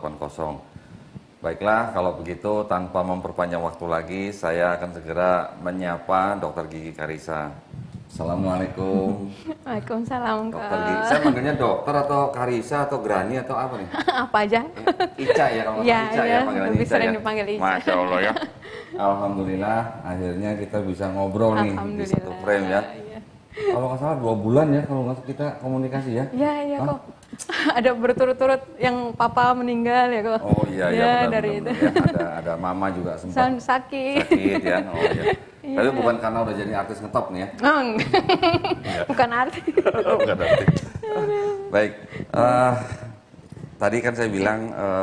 80. Baiklah, kalau begitu tanpa memperpanjang waktu lagi, saya akan segera menyapa Dr. Gigi Karissa. Assalamualaikum. Waalaikumsalam, Dokter Gigi. Kak. Saya manggilnya dokter atau Karissa atau Grani atau apa nih? Apa aja? Ica ya, kalau nggak Ya, salah Ica ya, ya, panggilannya lebih Ica sering ya. dipanggil Ica. Masya Allah ya. Alhamdulillah, akhirnya kita bisa ngobrol nih di satu frame ya. Iya. Kalau nggak salah 2 bulan ya, kalau nggak salah kita komunikasi ya. Iya, iya Hah? kok. Ada berturut-turut yang papa meninggal ya kok. Oh iya, Ya, benar, dari benar, itu. benar. Ya, ada mama juga sempat Sakit. sakit ya. Oh iya. Iya. Tapi bukan karena udah jadi artis ngetop nih ya. Bukan arti. Bukan artis. Baik. Tadi kan saya bilang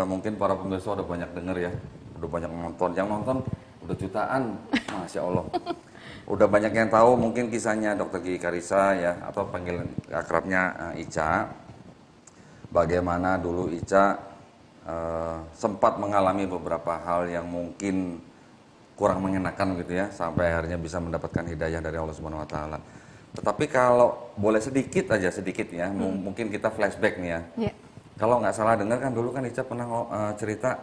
mungkin para pemirsa udah banyak denger ya, udah banyak nonton. Yang nonton udah jutaan, masya Allah. Udah banyak yang tahu mungkin kisahnya Dr. Gigi Karissa ya, atau panggilan akrabnya Ica. Bagaimana dulu Ica sempat mengalami beberapa hal yang mungkin kurang mengenakan gitu ya, sampai akhirnya bisa mendapatkan hidayah dari Allah Subhanahu Wa Taala. Tetapi kalau boleh sedikit ya, mungkin kita flashback nih ya. Iya. Kalau nggak salah dengar kan dulu kan Ica pernah cerita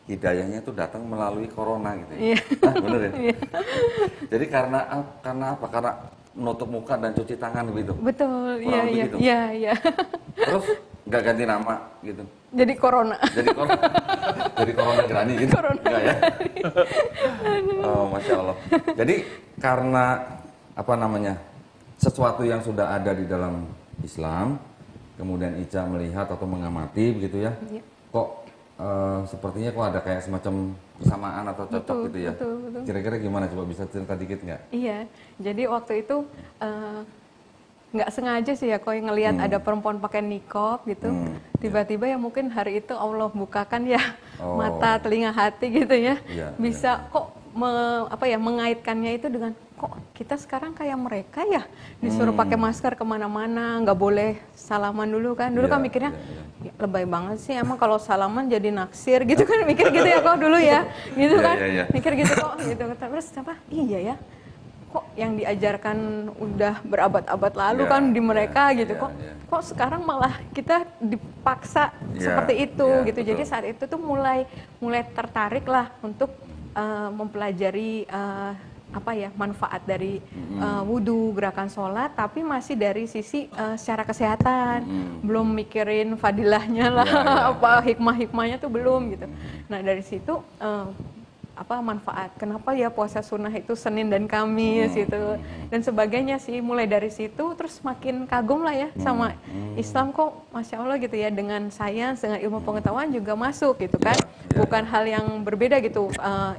hidayahnya itu datang melalui corona gitu ya. Iya. Nah, bener ya? Iya. Jadi karena apa? Karena menutup muka dan cuci tangan gitu. Betul, iya, Kurang lebih iya. gitu. Iya, iya. Terus nggak ganti nama gitu. Jadi corona. Jadi corona, jadi corona Grani gitu. Corona. Enggak ya? Oh, masya Allah. Jadi karena apa namanya, sesuatu yang sudah ada di dalam Islam, kemudian Ica melihat atau mengamati begitu ya, Iya. kok sepertinya kok ada kayak semacam kesamaan atau cocok Betul, gitu ya. betul, betul. Kira-kira gimana, coba bisa cerita dikit nggak? Iya, jadi waktu itu nggak sengaja sih ya, kok ngelihat ada perempuan pakai niqab gitu. Tiba-tiba ya mungkin hari itu Allah bukakan ya mata, telinga, hati gitu ya. Iya, Bisa kok mengaitkannya itu dengan kok kita sekarang kayak mereka ya, disuruh pakai masker kemana-mana, nggak boleh salaman dulu kan. Dulu kan mikirnya ya, lebay banget sih, emang kalau salaman jadi naksir gitu kan, mikir gitu ya kok dulu ya, gitu kan, mikir gitu kok gitu. Terus apa? Iya ya, kok yang diajarkan udah berabad-abad lalu kan di mereka gitu, kok sekarang malah kita dipaksa seperti itu gitu. Jadi saat itu tuh mulai tertarik lah untuk mempelajari manfaat dari wudhu, gerakan sholat, tapi masih dari sisi secara kesehatan, belum mikirin fadilahnya lah, hikmah-hikmahnya tuh belum gitu. Nah dari situ manfaat, kenapa ya puasa sunnah itu Senin dan Kamis gitu dan sebagainya sih. Mulai dari situ terus makin kagum lah ya sama Islam, kok masya Allah gitu ya, dengan sains, dengan ilmu pengetahuan juga masuk gitu kan. Bukan hal yang berbeda gitu,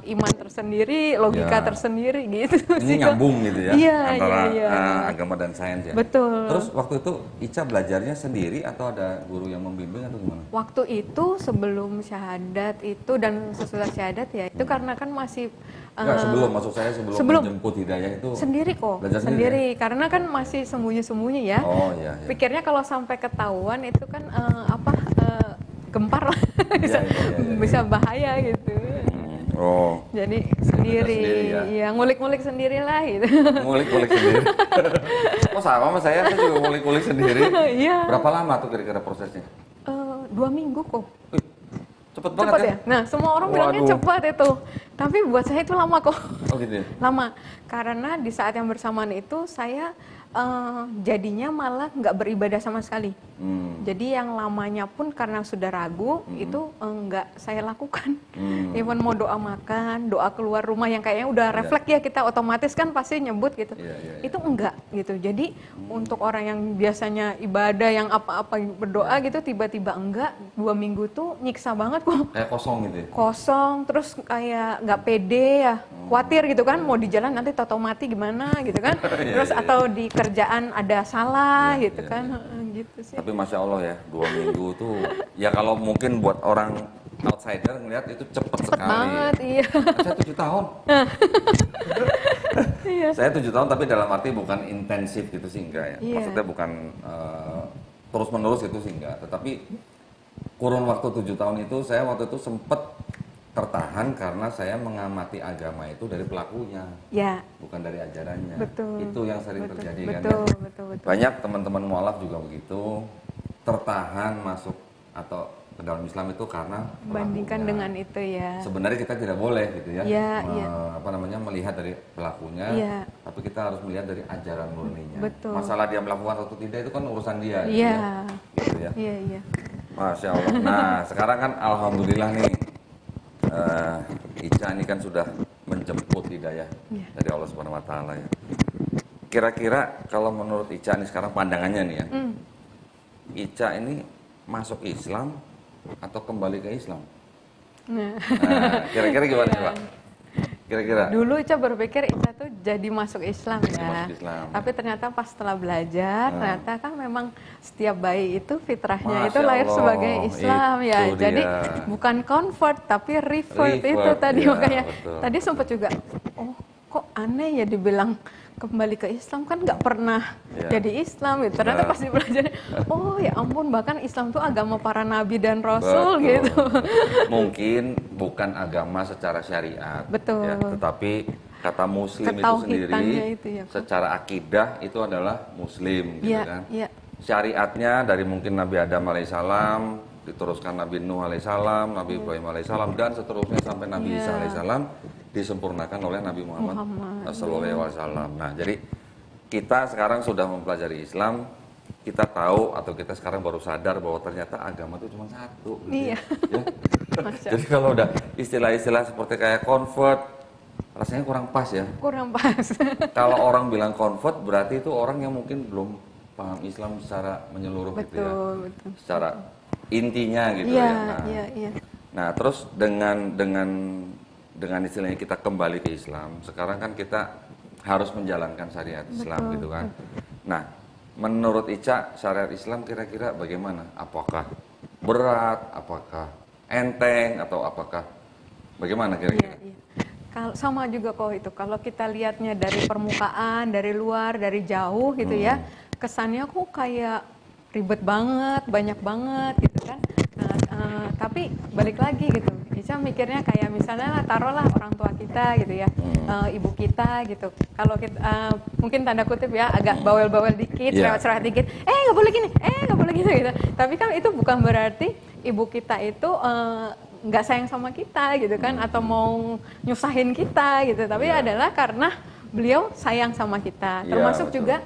iman tersendiri, logika tersendiri gitu. Ini nyambung gitu ya, iya, antara iya. agama dan sains ya. Betul. Terus waktu itu Ica belajarnya sendiri atau ada guru yang membimbing atau gimana? Waktu itu sebelum syahadat itu dan sesudah syahadat ya, itu karena kan masih Enggak, sebelum, maksud saya sebelum menjemput hidayah itu sendiri kok, belajar sendiri ya? Karena kan masih sembunyi-sembunyi ya. Oh iya. Pikirnya kalau sampai ketahuan itu kan gempar lah, bisa bahaya gitu. Oh. Jadi sendiri ya, ngulik-ngulik sendiri lah gitu. Ngulik-ngulik sendiri. Oh sama sama saya juga ngulik-ngulik sendiri. Iya. Berapa lama tuh kira-kira prosesnya? 2 minggu kok. Cepet banget Cepat ya? ya? Nah, semua orang bilangnya cepat itu. Tapi buat saya itu lama kok. Oh gitu ya? Lama. Karena di saat yang bersamaan itu saya jadinya malah nggak beribadah sama sekali. Jadi yang lamanya pun karena sudah ragu, itu nggak saya lakukan. Even mau doa makan, doa keluar rumah yang kayaknya udah refleks ya, kita otomatis kan pasti nyebut gitu. Itu enggak gitu. Jadi untuk orang yang biasanya ibadah, yang apa-apa berdoa gitu, tiba-tiba enggak, 2 minggu tuh nyiksa banget kok. Kayak kosong gitu ya? Kosong, terus kayak nggak pede ya, khawatir gitu kan, mau di jalan nanti tau mati gimana gitu kan. Terus atau di kerjaan ada salah gitu kan. Gitu sih. Tapi Masya Allah ya, 2 minggu tuh, ya kalau mungkin buat orang outsider ngeliat itu cepet sekali. Banget, iya. Saya 7 tahun. Saya 7 tahun tapi dalam arti bukan intensif gitu sih, enggak ya. Maksudnya bukan terus-menerus gitu sih, enggak. Tetapi kurun waktu 7 tahun itu, saya waktu itu sempet tertahan karena saya mengamati agama itu dari pelakunya, bukan dari ajarannya. Betul. Itu yang sering terjadi kan. Betul. Banyak teman-teman mualaf juga begitu, tertahan masuk atau ke dalam Islam itu karena Bandingkan pelakunya. dengan itu ya. Sebenarnya kita tidak boleh gitu ya, Iya, iya. melihat dari pelakunya, Iya. tapi kita harus melihat dari ajaran murninya. Betul. Masalah dia melakukan atau tidak itu kan urusan dia. Gitu Iya. ya. Gitu ya. Iya, iya. Masya Allah. Nah, sekarang kan alhamdulillah nih, Ica ini kan sudah menjemput hidayah Iya. dari Allah Subhanahu Wa Taala ya. Kira-kira kalau menurut Ica ini sekarang pandangannya nih ya, Ica ini masuk Islam atau kembali ke Islam? Nah. Nah, kira-kira gimana Pak? Kira-kira? Dulu Ica berpikir Ica tuh jadi masuk Islam Jadi ya. masuk Islam. Tapi ternyata pas setelah belajar, ternyata kan memang setiap bayi itu fitrahnya Masya itu lahir Allah, sebagai Islam ya. itu Jadi dia. bukan convert tapi revert itu Revert, tadi ya, makanya. betul. Tadi sempat juga, oh kok aneh ya dibilang kembali ke Islam kan nggak pernah Ya. jadi Islam gitu. Ternyata Nah. pas belajar, oh ya ampun bahkan Islam tuh agama para nabi dan rasul Betul. gitu. Mungkin bukan agama secara syariat, Betul. ya, tetapi kata Muslim itu Ketauhidannya sendiri, itu ya, Pak. secara akidah itu adalah Muslim, gitu Iya, kan? iya. Syariatnya dari mungkin Nabi Adam alaihissalam, diteruskan Nabi Nuh alaihissalam, Nabi Ibrahim alaihissalam, dan seterusnya sampai Nabi Iya. Isa alaihissalam disempurnakan oleh Nabi Muhammad sallallahu alaihi wasallam. Nah, jadi kita sekarang sudah mempelajari Islam, kita tahu atau kita sekarang baru sadar bahwa ternyata agama itu cuma satu. Gitu Iya. Ya. Masya Jadi kalau udah istilah-istilah seperti kayak convert, rasanya kurang pas ya. Kurang pas. Kalau orang bilang convert berarti itu orang yang mungkin belum paham Islam secara menyeluruh gitu ya. Betul, betul. Secara intinya gitu Iya, ya. Nah, iya, iya. nah, terus dengan istilahnya kita kembali ke Islam, sekarang kan kita harus menjalankan syariat Islam gitu kan. Nah, menurut Ica syariat Islam kira-kira bagaimana? Apakah berat, apakah enteng atau apakah bagaimana kira-kira? Iya, iya. Kalau sama juga kok itu. Kalau kita lihatnya dari permukaan, dari luar, dari jauh gitu ya, kesannya kok kayak ribet banget, banyak banget gitu kan. Nah, tapi balik lagi gitu. Ica mikirnya kayak misalnya taruhlah orang tua kita gitu ya, ibu kita gitu. Kalau kita mungkin tanda kutip ya agak bawel-bawel dikit, Iya. cerewet-cerewet dikit, nggak boleh gini, nggak boleh gitu. Tapi kan itu bukan berarti ibu kita itu nggak sayang sama kita gitu kan, atau mau nyusahin kita gitu. Tapi adalah karena beliau sayang sama kita. Iya, Termasuk betul. juga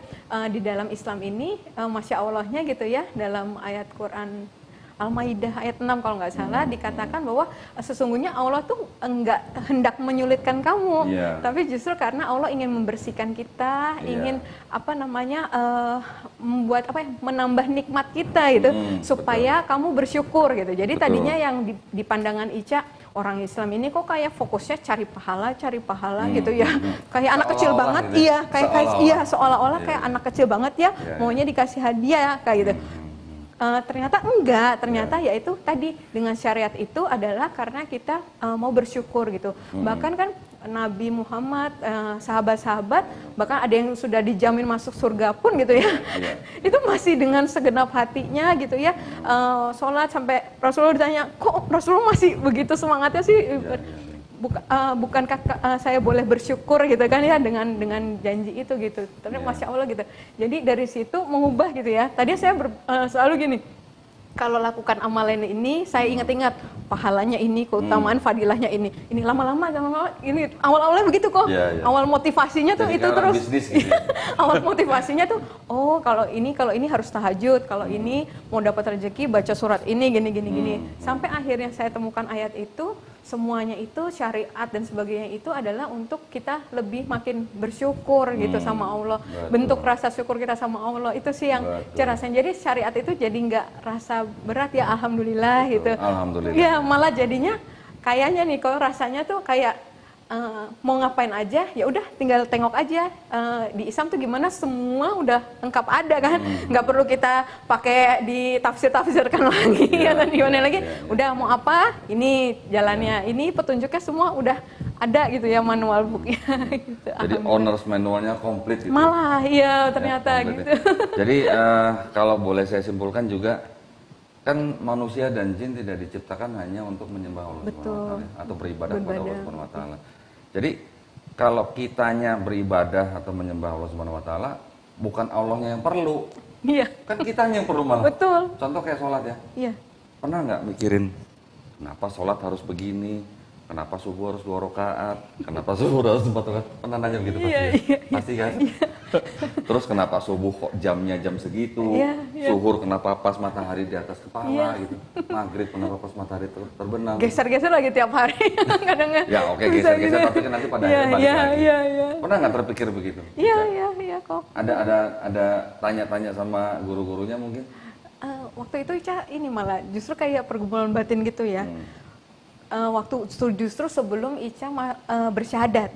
di dalam Islam ini, Masya Allahnya gitu ya, dalam ayat Quran Al-Maidah ayat 6 kalau nggak salah dikatakan bahwa sesungguhnya Allah tuh enggak hendak menyulitkan kamu, Iya. tapi justru karena Allah ingin membersihkan kita, Iya. ingin membuat menambah nikmat kita gitu, supaya kamu bersyukur gitu. Jadi Betul. tadinya yang di pandangan Ica, orang Islam ini kok kayak fokusnya cari pahala gitu ya, kayak anak kecil Seolah-olah banget, gitu ya. iya kayak seolah-olah kayak Iya. anak kecil banget ya, Iya, maunya dikasih hadiah kayak gitu. Ternyata enggak, ternyata yaitu tadi dengan syariat itu adalah karena kita mau bersyukur gitu. Bahkan kan Nabi Muhammad, sahabat-sahabat, bahkan ada yang sudah dijamin masuk surga pun gitu ya. Iya. Itu masih dengan segenap hatinya gitu ya. Sholat sampai Rasulullah ditanya, kok Rasulullah masih begitu semangatnya sih? Bukankah saya boleh bersyukur gitu kan ya dengan janji itu gitu. Tapi Masya Allah gitu. Jadi dari situ mengubah gitu ya. Tadi saya selalu gini, kalau lakukan amalan ini saya ingat-ingat pahalanya ini, keutamaan fadilahnya ini. Ini lama-lama ini awal-awalnya begitu kok. Iya, iya. Awal motivasinya tuh Jadi itu kayak orang terus. bisnis gitu ya. Awal motivasinya tuh, oh kalau ini harus tahajud, kalau ini mau dapat rezeki baca surat ini gini. Sampai akhirnya saya temukan ayat itu, semuanya itu syariat dan sebagainya itu adalah untuk kita lebih makin bersyukur gitu sama Allah. Betul. Bentuk rasa syukur kita sama Allah itu sih yang Betul. saya rasain. Jadi syariat itu jadi nggak rasa berat ya, alhamdulillah gitu. Alhamdulillah. Ya malah jadinya kayaknya nih kalau rasanya tuh kayak mau ngapain aja ya udah tinggal tengok aja. Di Islam tuh gimana semua udah lengkap ada kan, nggak perlu kita pakai ditafsirkan lagi atau gimana lagi. Udah mau apa ini jalannya, ini petunjuknya semua udah ada gitu ya, manual booknya gitu. Jadi owner's manualnya komplit gitu. Malah iya ternyata komplit gitu. ya. Jadi kalau boleh saya simpulkan juga, kan manusia dan jin tidak diciptakan hanya untuk menyembah Allah Betul. Subhanahu wa Ta'ala, atau beribadah kepada Allah Beribadah. Subhanahu wa Ta'ala. Jadi kalau kitanya beribadah atau menyembah Allah Subhanahu wa Ta'ala, bukan Allahnya yang perlu, Iya kan kitanya yang perlu malah. betul. Contoh kayak sholat ya. Iya pernah nggak mikirin kenapa sholat harus begini, kenapa subuh harus 2 rakaat, kenapa subuh harus 4 rakaat? Pernah nanya begitu pasti? Iya. Pasti kan? Terus kenapa subuh kok jamnya jam segitu? Iya. Zuhur kenapa pas matahari di atas kepala gitu? Maghrib kenapa pas matahari terbenam? Geser-geser lagi tiap hari. Kadang Ya oke, geser-geser tapi kan nanti pada akhirnya balik lagi. Iya. Pernah nggak terpikir begitu? Iya kok. Ada tanya-tanya sama guru-gurunya mungkin? Waktu itu Ica ini malah justru kayak pergumulan batin gitu ya. Waktu justru sebelum Ica bersyahadat.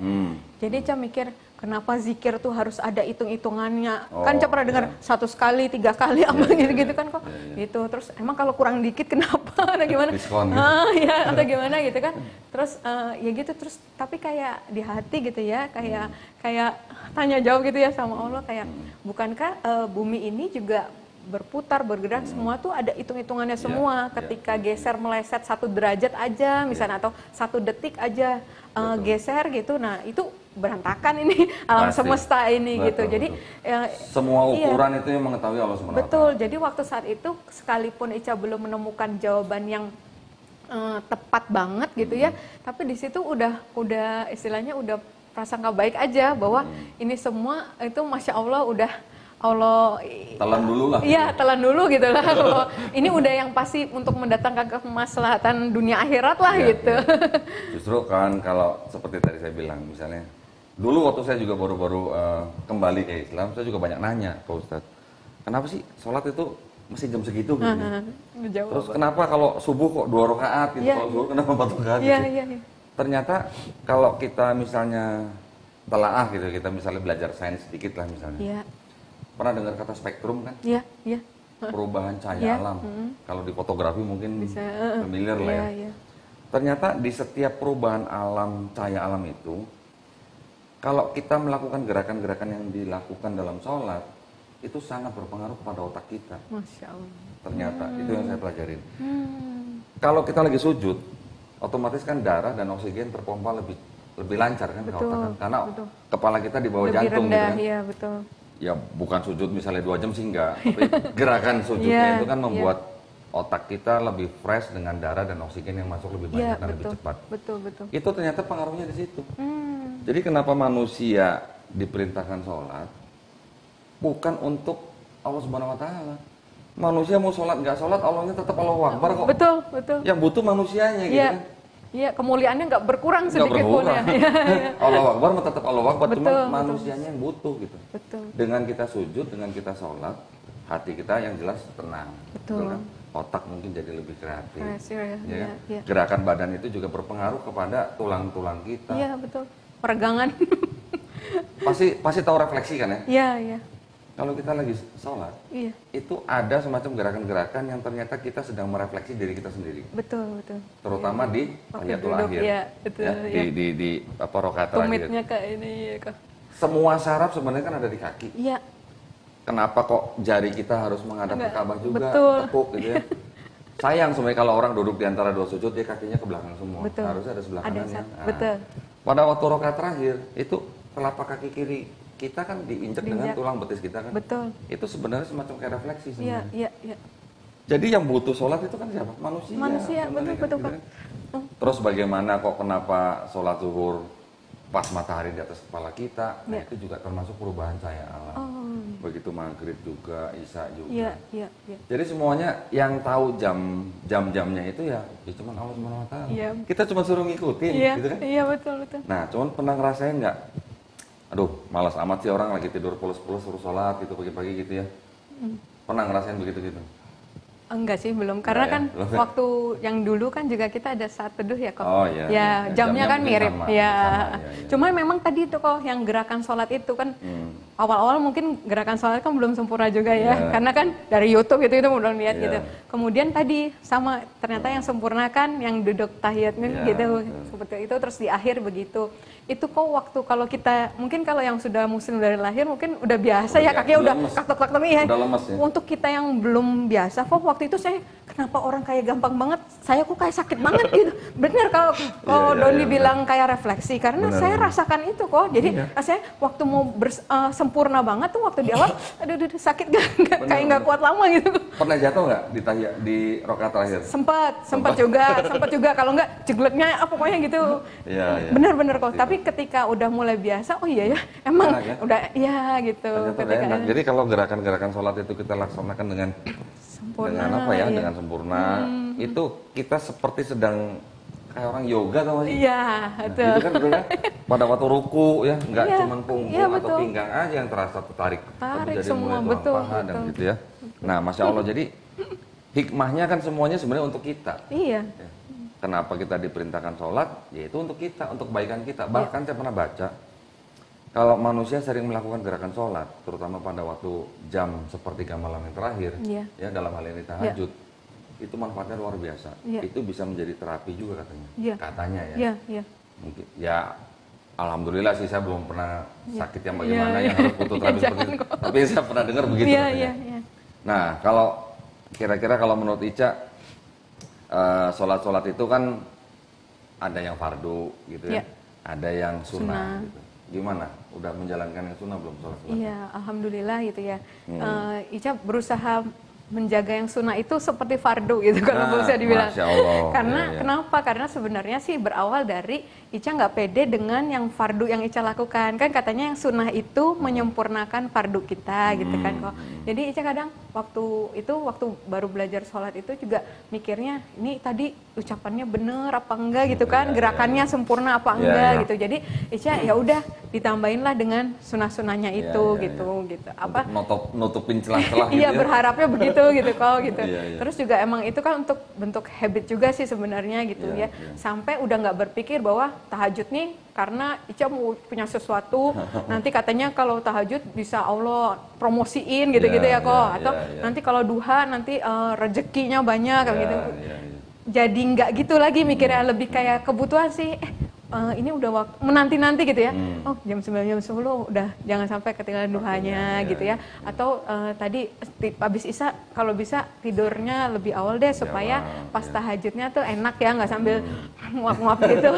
Jadi Ica mikir kenapa zikir tuh harus ada hitung-hitungannya. Kan Ica pernah dengar 1 kali, 3 kali apa gitu-gitu kan kok. Gitu. Terus emang kalau kurang dikit kenapa? Atau gimana? Diskon. Ya atau gimana gitu kan. Terus ya gitu terus tapi kayak di hati gitu ya, kayak tanya jawab gitu ya sama Allah kayak bukankah bumi ini juga berputar, bergerak, semua tuh ada hitung-hitungannya semua. Ketika geser meleset 1 derajat aja misalnya atau 1 detik aja geser gitu, nah itu berantakan ini alam semesta ini gitu. Jadi semua ukuran itu yang mengetahui Allah SWT. Betul. Jadi waktu saat itu sekalipun Ica belum menemukan jawaban yang tepat banget gitu ya, tapi di situ udah istilahnya udah prasangka baik aja bahwa ini semua itu masya Allah udah Allah telan dulu lah. Iya, telan dulu gitu lah. Ini udah yang pasti untuk mendatangkan kemaslahatan dunia akhirat lah gitu. Justru kan kalau seperti tadi saya bilang misalnya, dulu waktu saya juga baru-baru kembali ke Islam, saya juga banyak nanya ke Ustadz, kenapa sih sholat itu mesti jam segitu gitu? Terus kenapa kalau subuh kok 2 rakaat gitu, kalau zuhur kenapa 4 rakaat gitu? Ternyata kalau kita misalnya telaah gitu, kita misalnya belajar sains sedikit lah misalnya. Pernah dengar kata spektrum kan? Iya. Perubahan cahaya alam. Kalau di fotografi mungkin bisa familiar lah ya. Ternyata di setiap perubahan alam, cahaya alam itu, kalau kita melakukan gerakan-gerakan yang dilakukan dalam sholat, itu sangat berpengaruh kepada otak kita. Masya Allah. Ternyata, itu yang saya pelajarin. Kalau kita lagi sujud, otomatis kan darah dan oksigen terpompa lebih lancar kan ke otak kan? Karena kepala kita di bawah lebih jantung rendah, gitu kan. Iya, betul. Ya bukan sujud misalnya 2 jam sih enggak, tapi gerakan sujudnya itu kan membuat otak kita lebih fresh dengan darah dan oksigen yang masuk lebih banyak dan lebih cepat. Betul. Itu ternyata pengaruhnya di situ. Jadi kenapa manusia diperintahkan sholat? Bukan untuk Allah Subhanahu Wa Taala. Manusia mau sholat nggak sholat, Allahnya tetap Allahu Akbar kok. Betul. Yang butuh manusianya gitu kan. Iya, kemuliaannya nggak berkurang sedikit pun ya. Allah Akbar tetap Allah Akbar, cuma manusianya yang butuh gitu. Betul. Dengan kita sujud, dengan kita sholat, hati kita yang jelas tenang. Betul. Kan? Otak mungkin jadi lebih kreatif. Ya. Gerakan badan itu juga berpengaruh kepada tulang-tulang kita. Iya, betul. Peregangan. Pasti tahu refleksi kan ya? Iya. Kalau kita lagi sholat, itu ada semacam gerakan-gerakan yang ternyata kita sedang merefleksi diri kita sendiri. Betul. Terutama di tahiyatul akhir. Iya, betul. Di apa rakaat terakhir. Tumitnya ke ini ya. Semua saraf sebenarnya kan ada di kaki. Iya. Kenapa kok jari kita harus menghadap ke Ka'bah juga? Betul. Tepuk gitu ya. Sayang sebenarnya kalau orang duduk di antara 2 sujud, dia kakinya ke belakang semua. Betul. Harusnya ada sebelah kanannya. Betul. Pada waktu rakaat terakhir, itu telapak kaki kiri kita kan diinjak dengan tulang betis kita kan. Betul. Itu sebenarnya semacam kayak refleksi sebenarnya. Iya. Jadi yang butuh sholat itu kan siapa? Manusia. Betul. Kan? Terus bagaimana kok kenapa sholat zuhur pas matahari di atas kepala kita? Nah itu juga termasuk perubahan cahaya alam. Begitu maghrib juga, isya juga. Iya. Jadi semuanya yang tahu jam-jamnya itu ya cuma Allah Subhanahu Wa Taala. Iya. Kita cuma suruh ngikutin, gitu kan? Iya, betul. Nah, cuman pernah ngerasain nggak? Aduh, malas amat sih orang lagi tidur pulas-pulas suruh sholat gitu pagi-pagi gitu ya. Pernah ngerasain begitu gitu? Enggak sih, belum. Karena kan waktu yang dulu kan juga kita ada saat teduh ya kok. Oh iya. Ya, jamnya kan mirip. Sama, ya. sama. Cuma memang tadi itu kok yang gerakan sholat itu kan awal-awal mungkin gerakan sholat kan belum sempurna juga ya. Karena kan dari YouTube itu belum lihat gitu. Kemudian tadi sama ternyata yang sempurna kan yang duduk tahiyatnya gitu. Seperti itu terus di akhir begitu. Itu kok waktu kalau kita mungkin kalau yang sudah muslim dari lahir mungkin udah biasa ya kakinya udah kaktok-kaktok ya. Untuk kita yang belum biasa kok waktu itu saya kenapa orang kayak gampang banget, saya kok kayak sakit banget gitu. Bener kalau Doni bilang kayak refleksi karena saya rasakan itu kok. Jadi saya waktu mau sempurna banget tuh waktu di awal, aduh sakit kayak nggak kuat lama gitu. Pernah jatuh nggak di rakaat terakhir? Sempat juga kalau nggak jegleknya pokoknya gitu. Iya. Bener-bener kok. Tapi ketika udah mulai biasa, oh iya ya, emang enak, ya? udah iya gitu. Ternyata enak. Jadi kalau gerakan-gerakan sholat itu kita laksanakan dengan Sempurna, apa ya? iya. Dengan sempurna, itu kita seperti sedang kayak orang yoga tau gak sih? Iya, Nah, betul. itu kan betul kan? Pada waktu ruku ya, nggak Iya, cuma punggung iya, atau betul. pinggang aja yang terasa tertarik. Tarik Tapi jadi semua, mulai tulang betul, paha dan betul. gitu ya. Nah, Masya Allah, jadi hikmahnya kan semuanya sebenarnya untuk kita. Iya. Ya. Kenapa kita diperintahkan sholat? Yaitu untuk kita, untuk kebaikan kita. Bahkan saya pernah baca, kalau manusia sering melakukan gerakan sholat, terutama pada waktu jam sepertiga malam yang terakhir, Iya. ya dalam hal ini tahajud, itu manfaatnya luar biasa. Iya. Itu bisa menjadi terapi juga katanya. Iya. Katanya ya. Iya. Mungkin ya. Alhamdulillah sih saya belum pernah sakit yang Iya, bagaimana iya. yang harus butuh terapi Iya, seperti jangan itu. kok. Tapi saya pernah dengar begitu Iya, katanya. iya. Nah, kalau kira-kira kalau menurut Ica, sholat-sholat itu kan ada yang fardu gitu ya, Iya. ada yang sunnah. Sunnah. Gitu. Gimana? Udah menjalankan yang sunnah belum sholat-sholat? Iya, alhamdulillah gitu ya. Ica berusaha menjaga yang sunnah itu seperti fardu gitu kalau bisa dibilang. Masya Allah. Karena Iya. kenapa? Karena sebenarnya sih berawal dari Ica nggak pede dengan yang fardu yang Ica lakukan. Kan katanya yang sunnah itu menyempurnakan fardu kita gitu kan kok. Jadi Ica kadang waktu baru belajar sholat itu juga mikirnya ini tadi ucapannya bener apa enggak gitu kan, gerakannya sempurna apa enggak gitu. Jadi Ica ya udah ditambahin lah dengan sunnah-sunnahnya itu gitu. Apa? Untuk nutupin celah-celah gitu Iya, ya? berharapnya begitu gitu kok gitu. Iya, iya. Terus juga emang itu kan untuk bentuk habit juga sih sebenarnya gitu Iya, ya. iya. Sampai udah nggak berpikir bahwa tahajud nih karena Ica mau punya sesuatu nanti katanya kalau tahajud bisa Allah promosiin gitu-gitu Iya, ya kok. iya, Atau iya. nanti kalau duha nanti rezekinya banyak kayak gitu. Iya. Jadi nggak gitu lagi mikirnya, lebih kayak kebutuhan sih. Ini udah waktu menanti-nanti gitu ya. Oh, jam 9 jam 10 udah jangan sampai ketinggalan duhanya Iya, gitu ya. Atau tadi habis Isya kalau bisa tidurnya lebih awal deh supaya pas tahajudnya tuh enak ya, nggak sambil nguap-nguap gitu.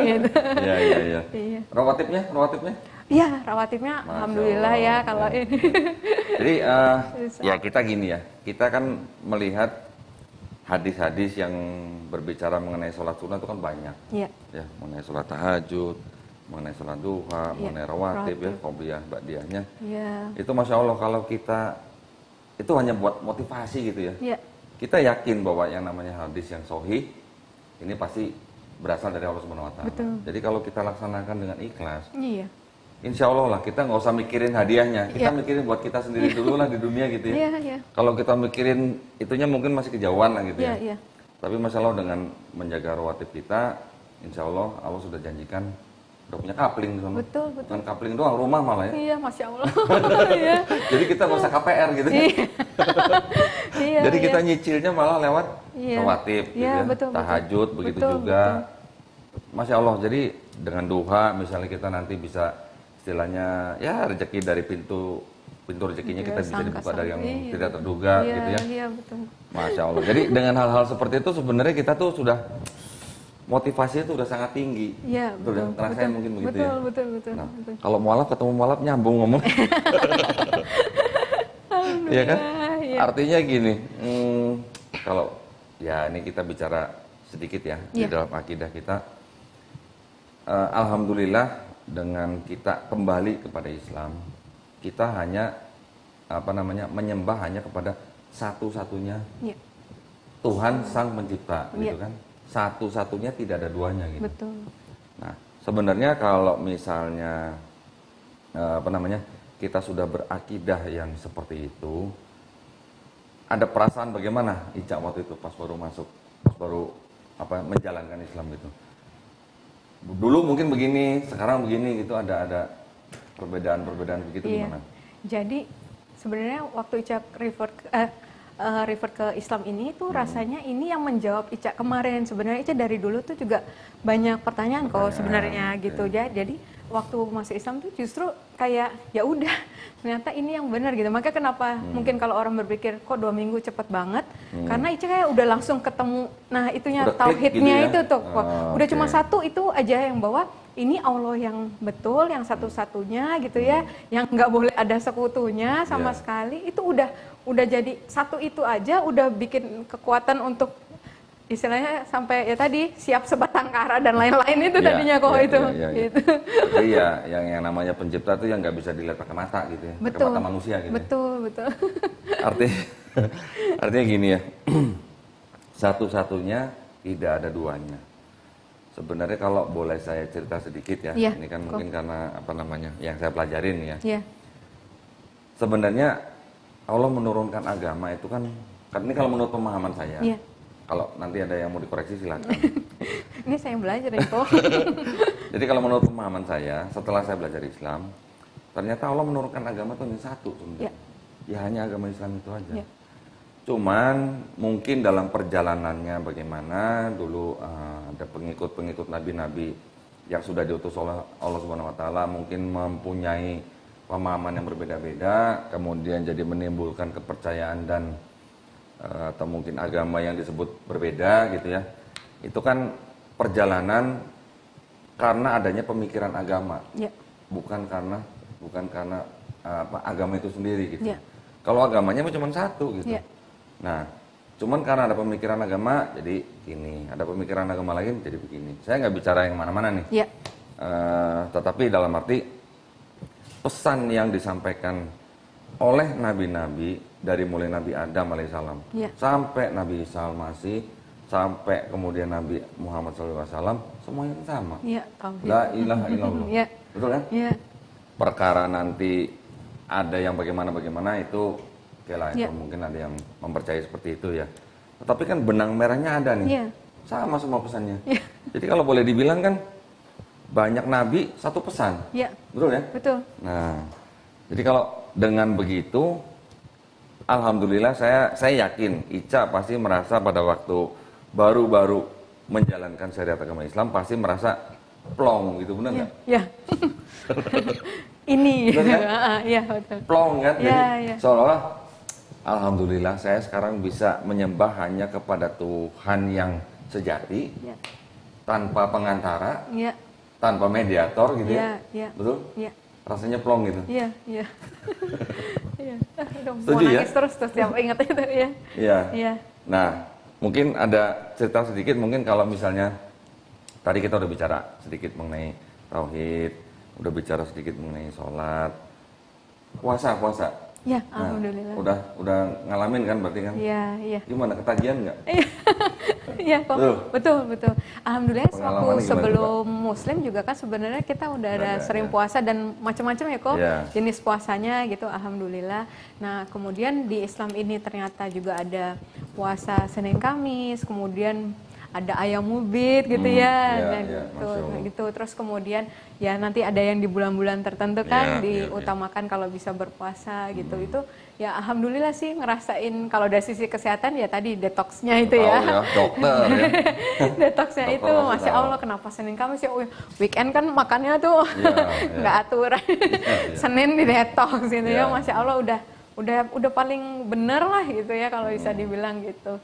Gitu. Iya. Iya. Rawatibnya? Iya, rawatibnya Masya alhamdulillah Allah, ya kalau ya. ini. Jadi ya kita gini ya, kita kan melihat hadis-hadis yang berbicara mengenai sholat sunnah itu kan banyak. Iya. Ya, mengenai sholat tahajud, mengenai sholat duha, Iya, mengenai rawatib ya, rawatib. qobliyah, ba'diyahnya. Iya. Itu Masya Allah kalau kita, itu hanya buat motivasi gitu ya. Iya. Kita yakin bahwa yang namanya hadis yang sahih, ini pasti berasal dari Allah Subhanahu wa Ta'ala. Betul. Jadi kalau kita laksanakan dengan ikhlas, Iya. insya Allah lah kita nggak usah mikirin hadiahnya, kita Iya. mikirin buat kita sendiri dulu lah di dunia gitu ya. Iya. Kalau kita mikirin itunya mungkin masih kejauhan lah gitu ya. Iya. Tapi Masya Allah dengan menjaga rawatib kita, insya Allah sudah janjikan udah punya kapling di sana. Betul. Bukan kapling doang, rumah malah ya. Iya, Masya Allah. Iya. Jadi kita nggak usah KPR gitu. Iya. Jadi kita iya. nyicilnya malah lewat Iya. rawatib gitu Iya, ya. betul. Tahajud begitu Betul, juga. Masya Allah, jadi dengan duha misalnya kita nanti bisa istilahnya ya rezeki dari pintu rezekinya kita bisa dibuka dari yang tidak terduga Iya, gitu ya. Iya, betul. Masya Allah. Jadi dengan hal-hal seperti itu sebenarnya kita tuh sudah motivasinya tuh udah sangat tinggi. Iya, Betul, betul. ngerasain mungkin begitu ya. Betul. Nah, kalau mualaf ketemu mualaf nyambung ngomong. Iya kan? Iya. Artinya gini, kalau ya ini kita bicara sedikit ya di Iya. dalam akidah kita. Alhamdulillah dengan kita kembali kepada Islam, kita hanya menyembah hanya kepada satu-satunya Iya. Tuhan Sang Pencipta, gitu Iya. kan? Satu-satunya tidak ada duanya gitu. Betul. Nah, sebenarnya kalau misalnya kita sudah berakidah yang seperti itu, ada perasaan bagaimana Ica waktu itu pas baru masuk, pas baru menjalankan Islam gitu. Dulu mungkin begini, sekarang begini gitu, ada perbedaan begitu Iya. gimana? Jadi sebenarnya waktu Ica refer ke Islam ini tuh rasanya ini yang menjawab Ica kemarin. Sebenarnya Ica dari dulu tuh juga banyak pertanyaan kok sebenarnya gitu ya. Jadi waktu masuk Islam tuh justru kayak ya udah ternyata ini yang benar gitu. Makanya kenapa mungkin kalau orang berpikir kok 2 minggu cepet banget, karena Ica kayak udah langsung ketemu, nah itunya Udah klik tauhidnya gitu ya? itu tuh. Wah, Oh, udah oke. cuma satu itu aja yang bahwa ini Allah yang betul, yang satu-satunya gitu ya, yang nggak boleh ada sekutunya sama Iya. sekali. Itu udah jadi satu itu aja udah bikin kekuatan untuk istilahnya sampai ya tadi siap sebatang kara dan lain-lain itu Iya, tadinya kok iya, itu. iya, iya, iya. Gitu. Tapi ya yang namanya pencipta tuh yang nggak bisa dilihat pakai mata gitu ya, pakai Betul. mata manusia gitu. Ya. Betul, betul. Artinya gini ya, satu-satunya tidak ada duanya. Sebenarnya kalau boleh saya cerita sedikit ya, Iya, ini kan kok. mungkin karena apa namanya yang saya pelajarin ya. Iya. Sebenarnya Allah menurunkan agama itu kan ini kalau menurut pemahaman saya. Iya. Kalau nanti ada yang mau dikoreksi silakan. Ini saya yang belajar ya kok. Jadi kalau menurut pemahaman saya, setelah saya belajar Islam, ternyata Allah menurunkan agama itu hanya satu sebenarnya. Iya. Ya hanya agama Islam itu aja. Iya. Cuman mungkin dalam perjalanannya bagaimana dulu ada pengikut-pengikut nabi-nabi yang sudah diutus oleh Allah Subhanahu wa taala mungkin mempunyai pemahaman yang berbeda-beda, kemudian jadi menimbulkan kepercayaan dan atau mungkin agama yang disebut berbeda gitu ya. Itu kan perjalanan karena adanya pemikiran agama. Iya. Bukan karena agama itu sendiri gitu. Iya. Kalau agamanya cuma satu gitu. Iya. Nah, cuman karena ada pemikiran agama jadi ini, ada pemikiran agama lain jadi begini. Saya nggak bicara yang mana-mana nih. Iya. Tetapi dalam arti pesan yang disampaikan oleh nabi-nabi dari mulai Nabi Adam alaihissalam Iya. sampai Nabi Isa al-Masih sampai kemudian Nabi Muhammad SAW semuanya sama. Iya, tauhid. La ilaha illallah. Iya. Betul kan? Iya. Perkara nanti ada yang bagaimana itu oke lah, itu Iya. mungkin ada yang mempercayai seperti itu ya. Tetapi kan benang merahnya ada nih. Iya. Sama semua pesannya. Iya. Jadi kalau boleh dibilang kan banyak nabi satu pesan. Iya. Betul ya? Betul. Nah, jadi kalau dengan begitu alhamdulillah saya yakin Ica pasti merasa pada waktu baru-baru menjalankan syariat agama Islam pasti merasa plong gitu, benar Iya. nggak? Iya. Ini. Betul kan? Iya, betul. Plong kan? Iya, Jadi iya. seolah-olah alhamdulillah saya sekarang bisa menyembah hanya kepada Tuhan yang sejati Iya. tanpa pengantara, Iya. tanpa mediator gitu Iya, ya. iya. Betul? Iya. Rasanya plong gitu. Iya, iya. Iya. Aduh, mau Setuju ya? nangis terus tiap ingat itu ya. Iya. Iya. Nah, mungkin ada cerita sedikit mungkin kalau misalnya tadi kita udah bicara sedikit mengenai tauhid, udah bicara sedikit mengenai sholat, puasa. Iya, Nah, alhamdulillah. udah ngalamin kan berarti kan? Iya, iya. Gimana ketagihan nggak? Iya kok, betul. Alhamdulillah Pengalamannya waktu gimana, sebelum Muslim juga kan sebenarnya kita udah ada sering puasa dan macam-macam ya kok Iya. jenis puasanya gitu, alhamdulillah. Nah kemudian di Islam ini ternyata juga ada puasa Senin Kamis, kemudian ada ayam ubid gitu ya, iya, dan iya, gitu, Masya Allah. gitu. Terus kemudian ya nanti ada yang di bulan-bulan tertentu Iya, kan iya, diutamakan kalau bisa berpuasa gitu. Itu ya alhamdulillah sih ngerasain kalau dari sisi kesehatan ya tadi detoxnya itu Tahu ya. ya, dokter ya. Detoxnya Dokter itu pasti masya tahu. Allah kenapa Senin Kamis ya weekend kan makannya tuh Iya, iya. nggak aturan. iya. Senin di detox gitu Iya. ya, masya Allah udah paling bener lah gitu ya kalau bisa dibilang gitu.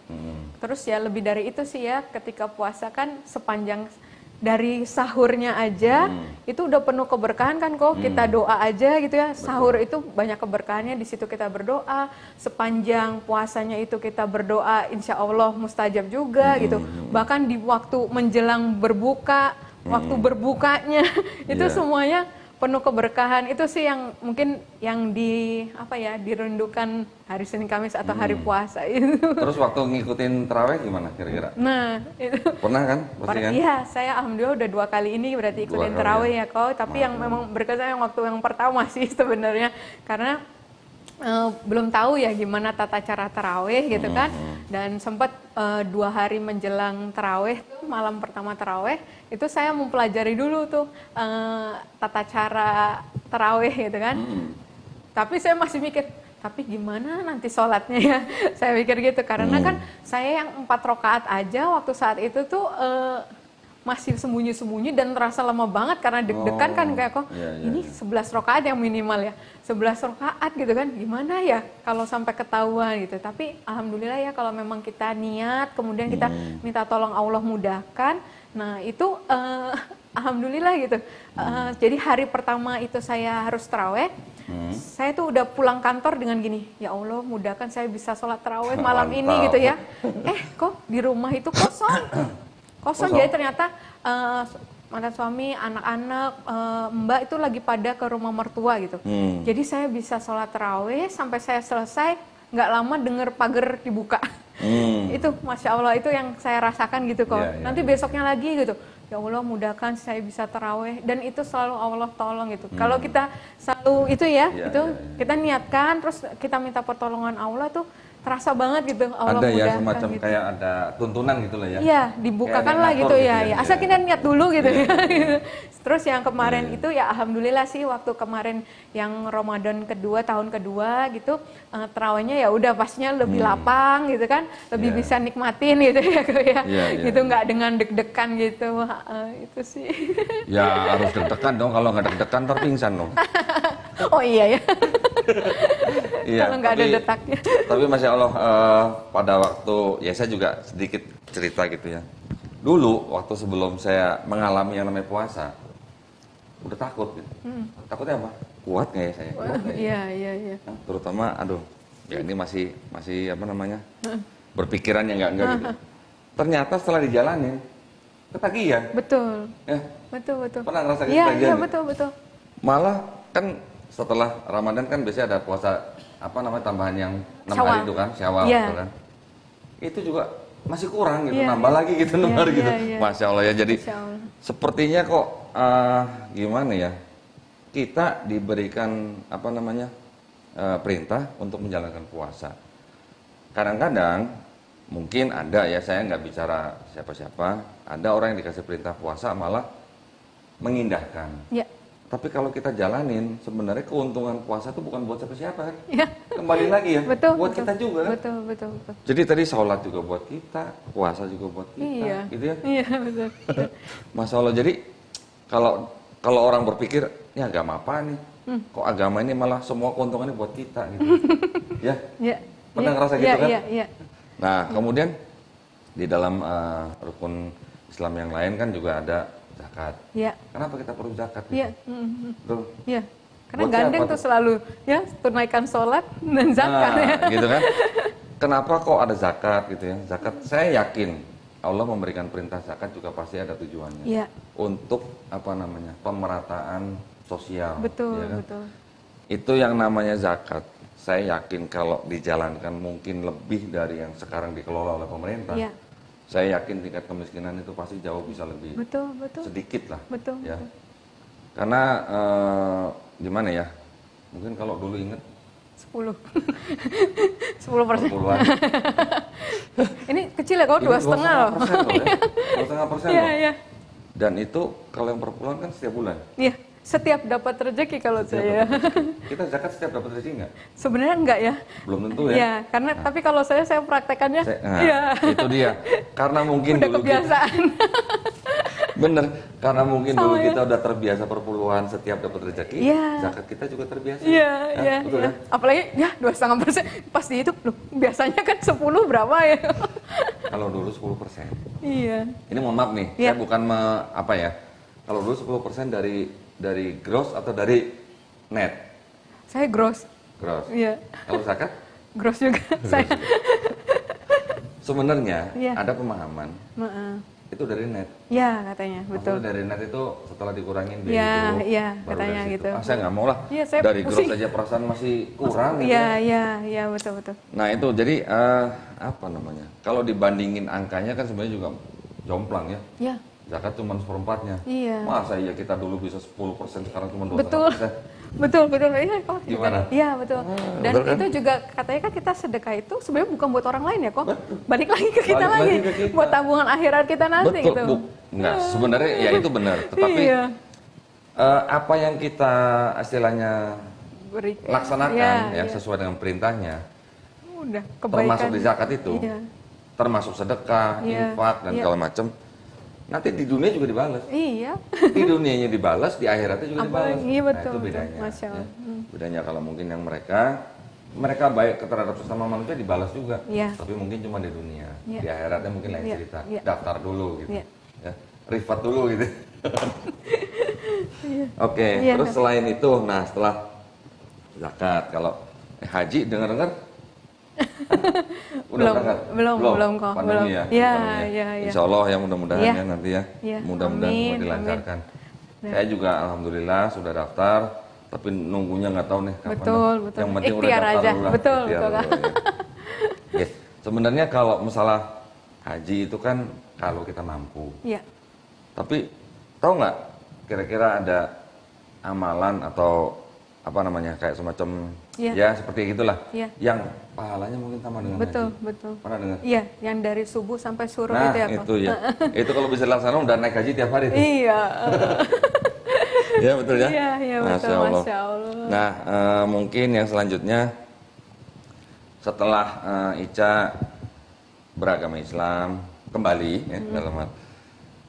Terus ya lebih dari itu sih ya, ketika puasa kan sepanjang dari sahurnya aja itu udah penuh keberkahan kan kok. Kita doa aja gitu ya, sahur itu banyak keberkahannya, di situ kita berdoa. Sepanjang puasanya itu kita berdoa, insya Allah mustajab juga gitu. Bahkan di waktu menjelang berbuka, waktu berbukanya itu Iya. semuanya penuh keberkahan. Itu sih yang mungkin yang dirindukan hari Senin Kamis atau hari puasa itu. Terus waktu ngikutin terawih gimana kira-kira? Nah, itu Pernah kan? Pasti kan? iya, saya alhamdulillah udah 2 kali ini berarti ikutin kali terawih ya? ya kau. Tapi yang memang berkesan yang waktu yang pertama sih sebenarnya, karena belum tahu ya gimana tata cara terawih gitu kan. Dan sempat 2 hari menjelang terawih, malam pertama terawih itu saya mempelajari dulu tuh tata cara terawih gitu kan. Tapi saya masih mikir, tapi gimana nanti sholatnya ya? Saya pikir gitu, karena kan saya yang 4 rakaat aja waktu saat itu tuh masih sembunyi-sembunyi dan terasa lama banget karena deg-degan kan kayak kok ini 11 rakaat yang minimal ya. 11 rakaat gitu kan, gimana ya kalau sampai ketahuan gitu. Tapi alhamdulillah ya kalau memang kita niat, kemudian kita minta tolong Allah mudahkan, nah itu alhamdulillah gitu. Jadi hari pertama itu saya harus taraweh, saya tuh udah pulang kantor dengan gini, ya Allah mudahkan saya bisa sholat taraweh malam ini gitu ya. Kok di rumah itu kosong. Jadi ternyata mantan suami, anak-anak, mbak itu lagi pada ke rumah mertua gitu. Jadi saya bisa sholat taraweh sampai saya selesai, nggak lama denger pagar dibuka. Itu Masya Allah, itu yang saya rasakan gitu kok. Nanti besoknya lagi gitu, ya Allah mudahkan saya bisa taraweh, dan itu selalu Allah tolong gitu. Kalau kita selalu itu kita niatkan, terus kita minta pertolongan Allah tuh terasa banget gitu, Allah ada ya mudahkan semacam gitu. kayak ada tuntunan gitu lah ya. Iya, dibukakan lah gitu ya. Asal kita niat dulu gitu ya. Terus yang kemarin itu ya alhamdulillah sih, waktu kemarin yang Ramadan kedua, tahun kedua gitu, terawihnya ya udah pastinya lebih lapang gitu kan, lebih bisa nikmatin gitu ya. Gitu nggak dengan deg-degan gitu. Itu sih. Ya harus deg-degan dong, kalau nggak deg-degan ntar pingsan dong. Oh iya ya. Iya, kalau nggak ada detaknya. Tapi Masya Allah, pada waktu, ya saya juga sedikit cerita gitu ya. Dulu, waktu sebelum saya mengalami yang namanya puasa, udah takut gitu. Takutnya apa? Kuat nggak ya saya? Iya. Terutama, ya ini masih apa namanya, berpikiran yang nggak gitu. Ternyata setelah dijalanin, ketagihan. Betul. Ya. Betul. Pernah ngerasa Iya, ketagihan? betul. Malah kan setelah Ramadan kan biasanya ada puasa tambahan yang 6 hari itu kan, Syawal gitu kan. Itu juga masih kurang gitu, nambah lagi gitu 6 hari gitu. Masya Allah ya, jadi sepertinya kok gimana ya, kita diberikan perintah untuk menjalankan puasa. Kadang-kadang mungkin ada ya, saya nggak bicara siapa-siapa, ada orang yang dikasih perintah puasa malah mengindahkan. Tapi kalau kita jalanin, sebenarnya keuntungan puasa itu bukan buat siapa-siapa kan? Kembali lagi ya, buat kita juga kan? Betul. Jadi tadi sholat juga buat kita, puasa juga buat kita, gitu ya? Iya, betul. Masya Allah, jadi kalau orang berpikir, ya agama apa nih? Kok agama ini malah semua keuntungannya buat kita gitu? Ya? Pernah ngerasa gitu kan? Iya. Nah, kemudian di dalam rukun Islam yang lain kan juga ada zakat. Kenapa kita perlu zakat? Gitu? Iya. Karena buat gandeng tuh selalu ya, tunaikan sholat dan zakat ya. Gitu kan? Kenapa kok ada zakat gitu ya? Zakat, saya yakin Allah memberikan perintah zakat juga pasti ada tujuannya. Untuk pemerataan sosial. Betul, ya kan? betul. Itu yang namanya zakat. Saya yakin kalau dijalankan mungkin lebih dari yang sekarang dikelola oleh pemerintah. Saya yakin tingkat kemiskinan itu pasti jauh bisa lebih sedikit lah. Betul. Ya. Karena gimana ya? Mungkin kalau dulu inget 10%. 10%. Ini kecil ya, kalau 2,5 loh. 2,5% loh. Iya. Dan itu kalau yang per bulan kan setiap bulan. Iya. Setiap dapat rezeki kalau saya. Kita zakat setiap dapat rezeki nggak? Sebenarnya enggak ya. Belum tentu ya. Iya, karena tapi kalau saya praktekannya. Itu dia. Karena mungkin udah dulu kebiasaan. Bener, karena mungkin dulu kita udah terbiasa perpuluhan setiap dapat rezeki. Zakat kita juga terbiasa. Iya. Kan? Apalagi 2,5%. Pasti itu loh. Biasanya kan 10 berapa ya? Kalau dulu 10%. Iya. Ini mohon maaf nih, saya bukan kalau dulu 10% dari gross atau dari net? Saya gross. Gross. Iya. Kalau zakat? Gross juga. Saya. Sebenarnya ada pemahaman itu dari net. Iya, katanya, betul. Maksudnya dari net itu setelah dikurangin biaya dulu. Iya, katanya gitu. Saya nggak mau lah. Dari gross aja perasaan masih kurang. Iya, betul. Nah itu jadi kalau dibandingin angkanya kan sebenarnya juga jomplang ya. Iya. Zakat cuma 1/4-nya. Iya. Masa iya kita dulu bisa 10%, sekarang cuma 2%. Betul. Iya kok. Gimana? Iya, betul. Dan betul, kan? itu juga katanya kan kita sedekah itu sebenarnya bukan buat orang lain ya kok. Balik lagi ke kita lagi. Buat tabungan akhirat kita nanti gitu. Enggak, sebenarnya ya itu benar. Tetapi apa yang kita istilahnya laksanakan sesuai dengan perintahnya. Udah kebaikan. Termasuk di zakat itu. Termasuk sedekah, infak dan segala macam. nanti di dunia juga dibalas. Iya. Di dunianya dibalas, di akhiratnya juga dibalas. Iya betul. Nah, itu bedanya. Masya Ya. Allah. Bedanya kalau mungkin yang mereka baik terhadap sesama manusia dibalas juga. Iya. Tapi mungkin cuma di dunia. Iya. Di akhiratnya mungkin lain Iya. cerita. Iya. Daftar dulu gitu. Iya. Ya. Rifat dulu gitu. Oke, Iya. terus selain itu, nah setelah zakat, kalau haji dengar-dengar udah berangkat? belum kok, Pandemi belum. ya, Iya, pandemi ya. iya, iya. Insya Allah ya mudah-mudahan Iya. ya nanti ya, Iya, mudah-mudahan amin, semua dilancarkan. amin. Saya juga alhamdulillah sudah daftar, tapi nunggunya nggak tahu nih kapan. Betul, nih. betul. Yang penting udah Ikhtiar daftar aja. dulu lah. Betul, Ikhtiar betul, dulu, ya. Oke, sebenarnya kalau masalah haji itu kan kalau kita mampu. Iya. Tapi tahu nggak kira-kira ada amalan atau apa namanya kayak semacam Iya. ya seperti gitulah Iya. yang pahalanya mungkin sama dengan Betul, haji. betul. Pernah dengar? Iya, yang dari subuh sampai suruh Nah itu ya, Kok? itu ya. Itu kalau bisa dilaksanakan udah naik haji tiap hari. Tuh. Iya. Ya betul ya. Iya, iya betul, Masya Allah. Nah mungkin yang selanjutnya setelah Ica beragama Islam kembali ya, dalam hal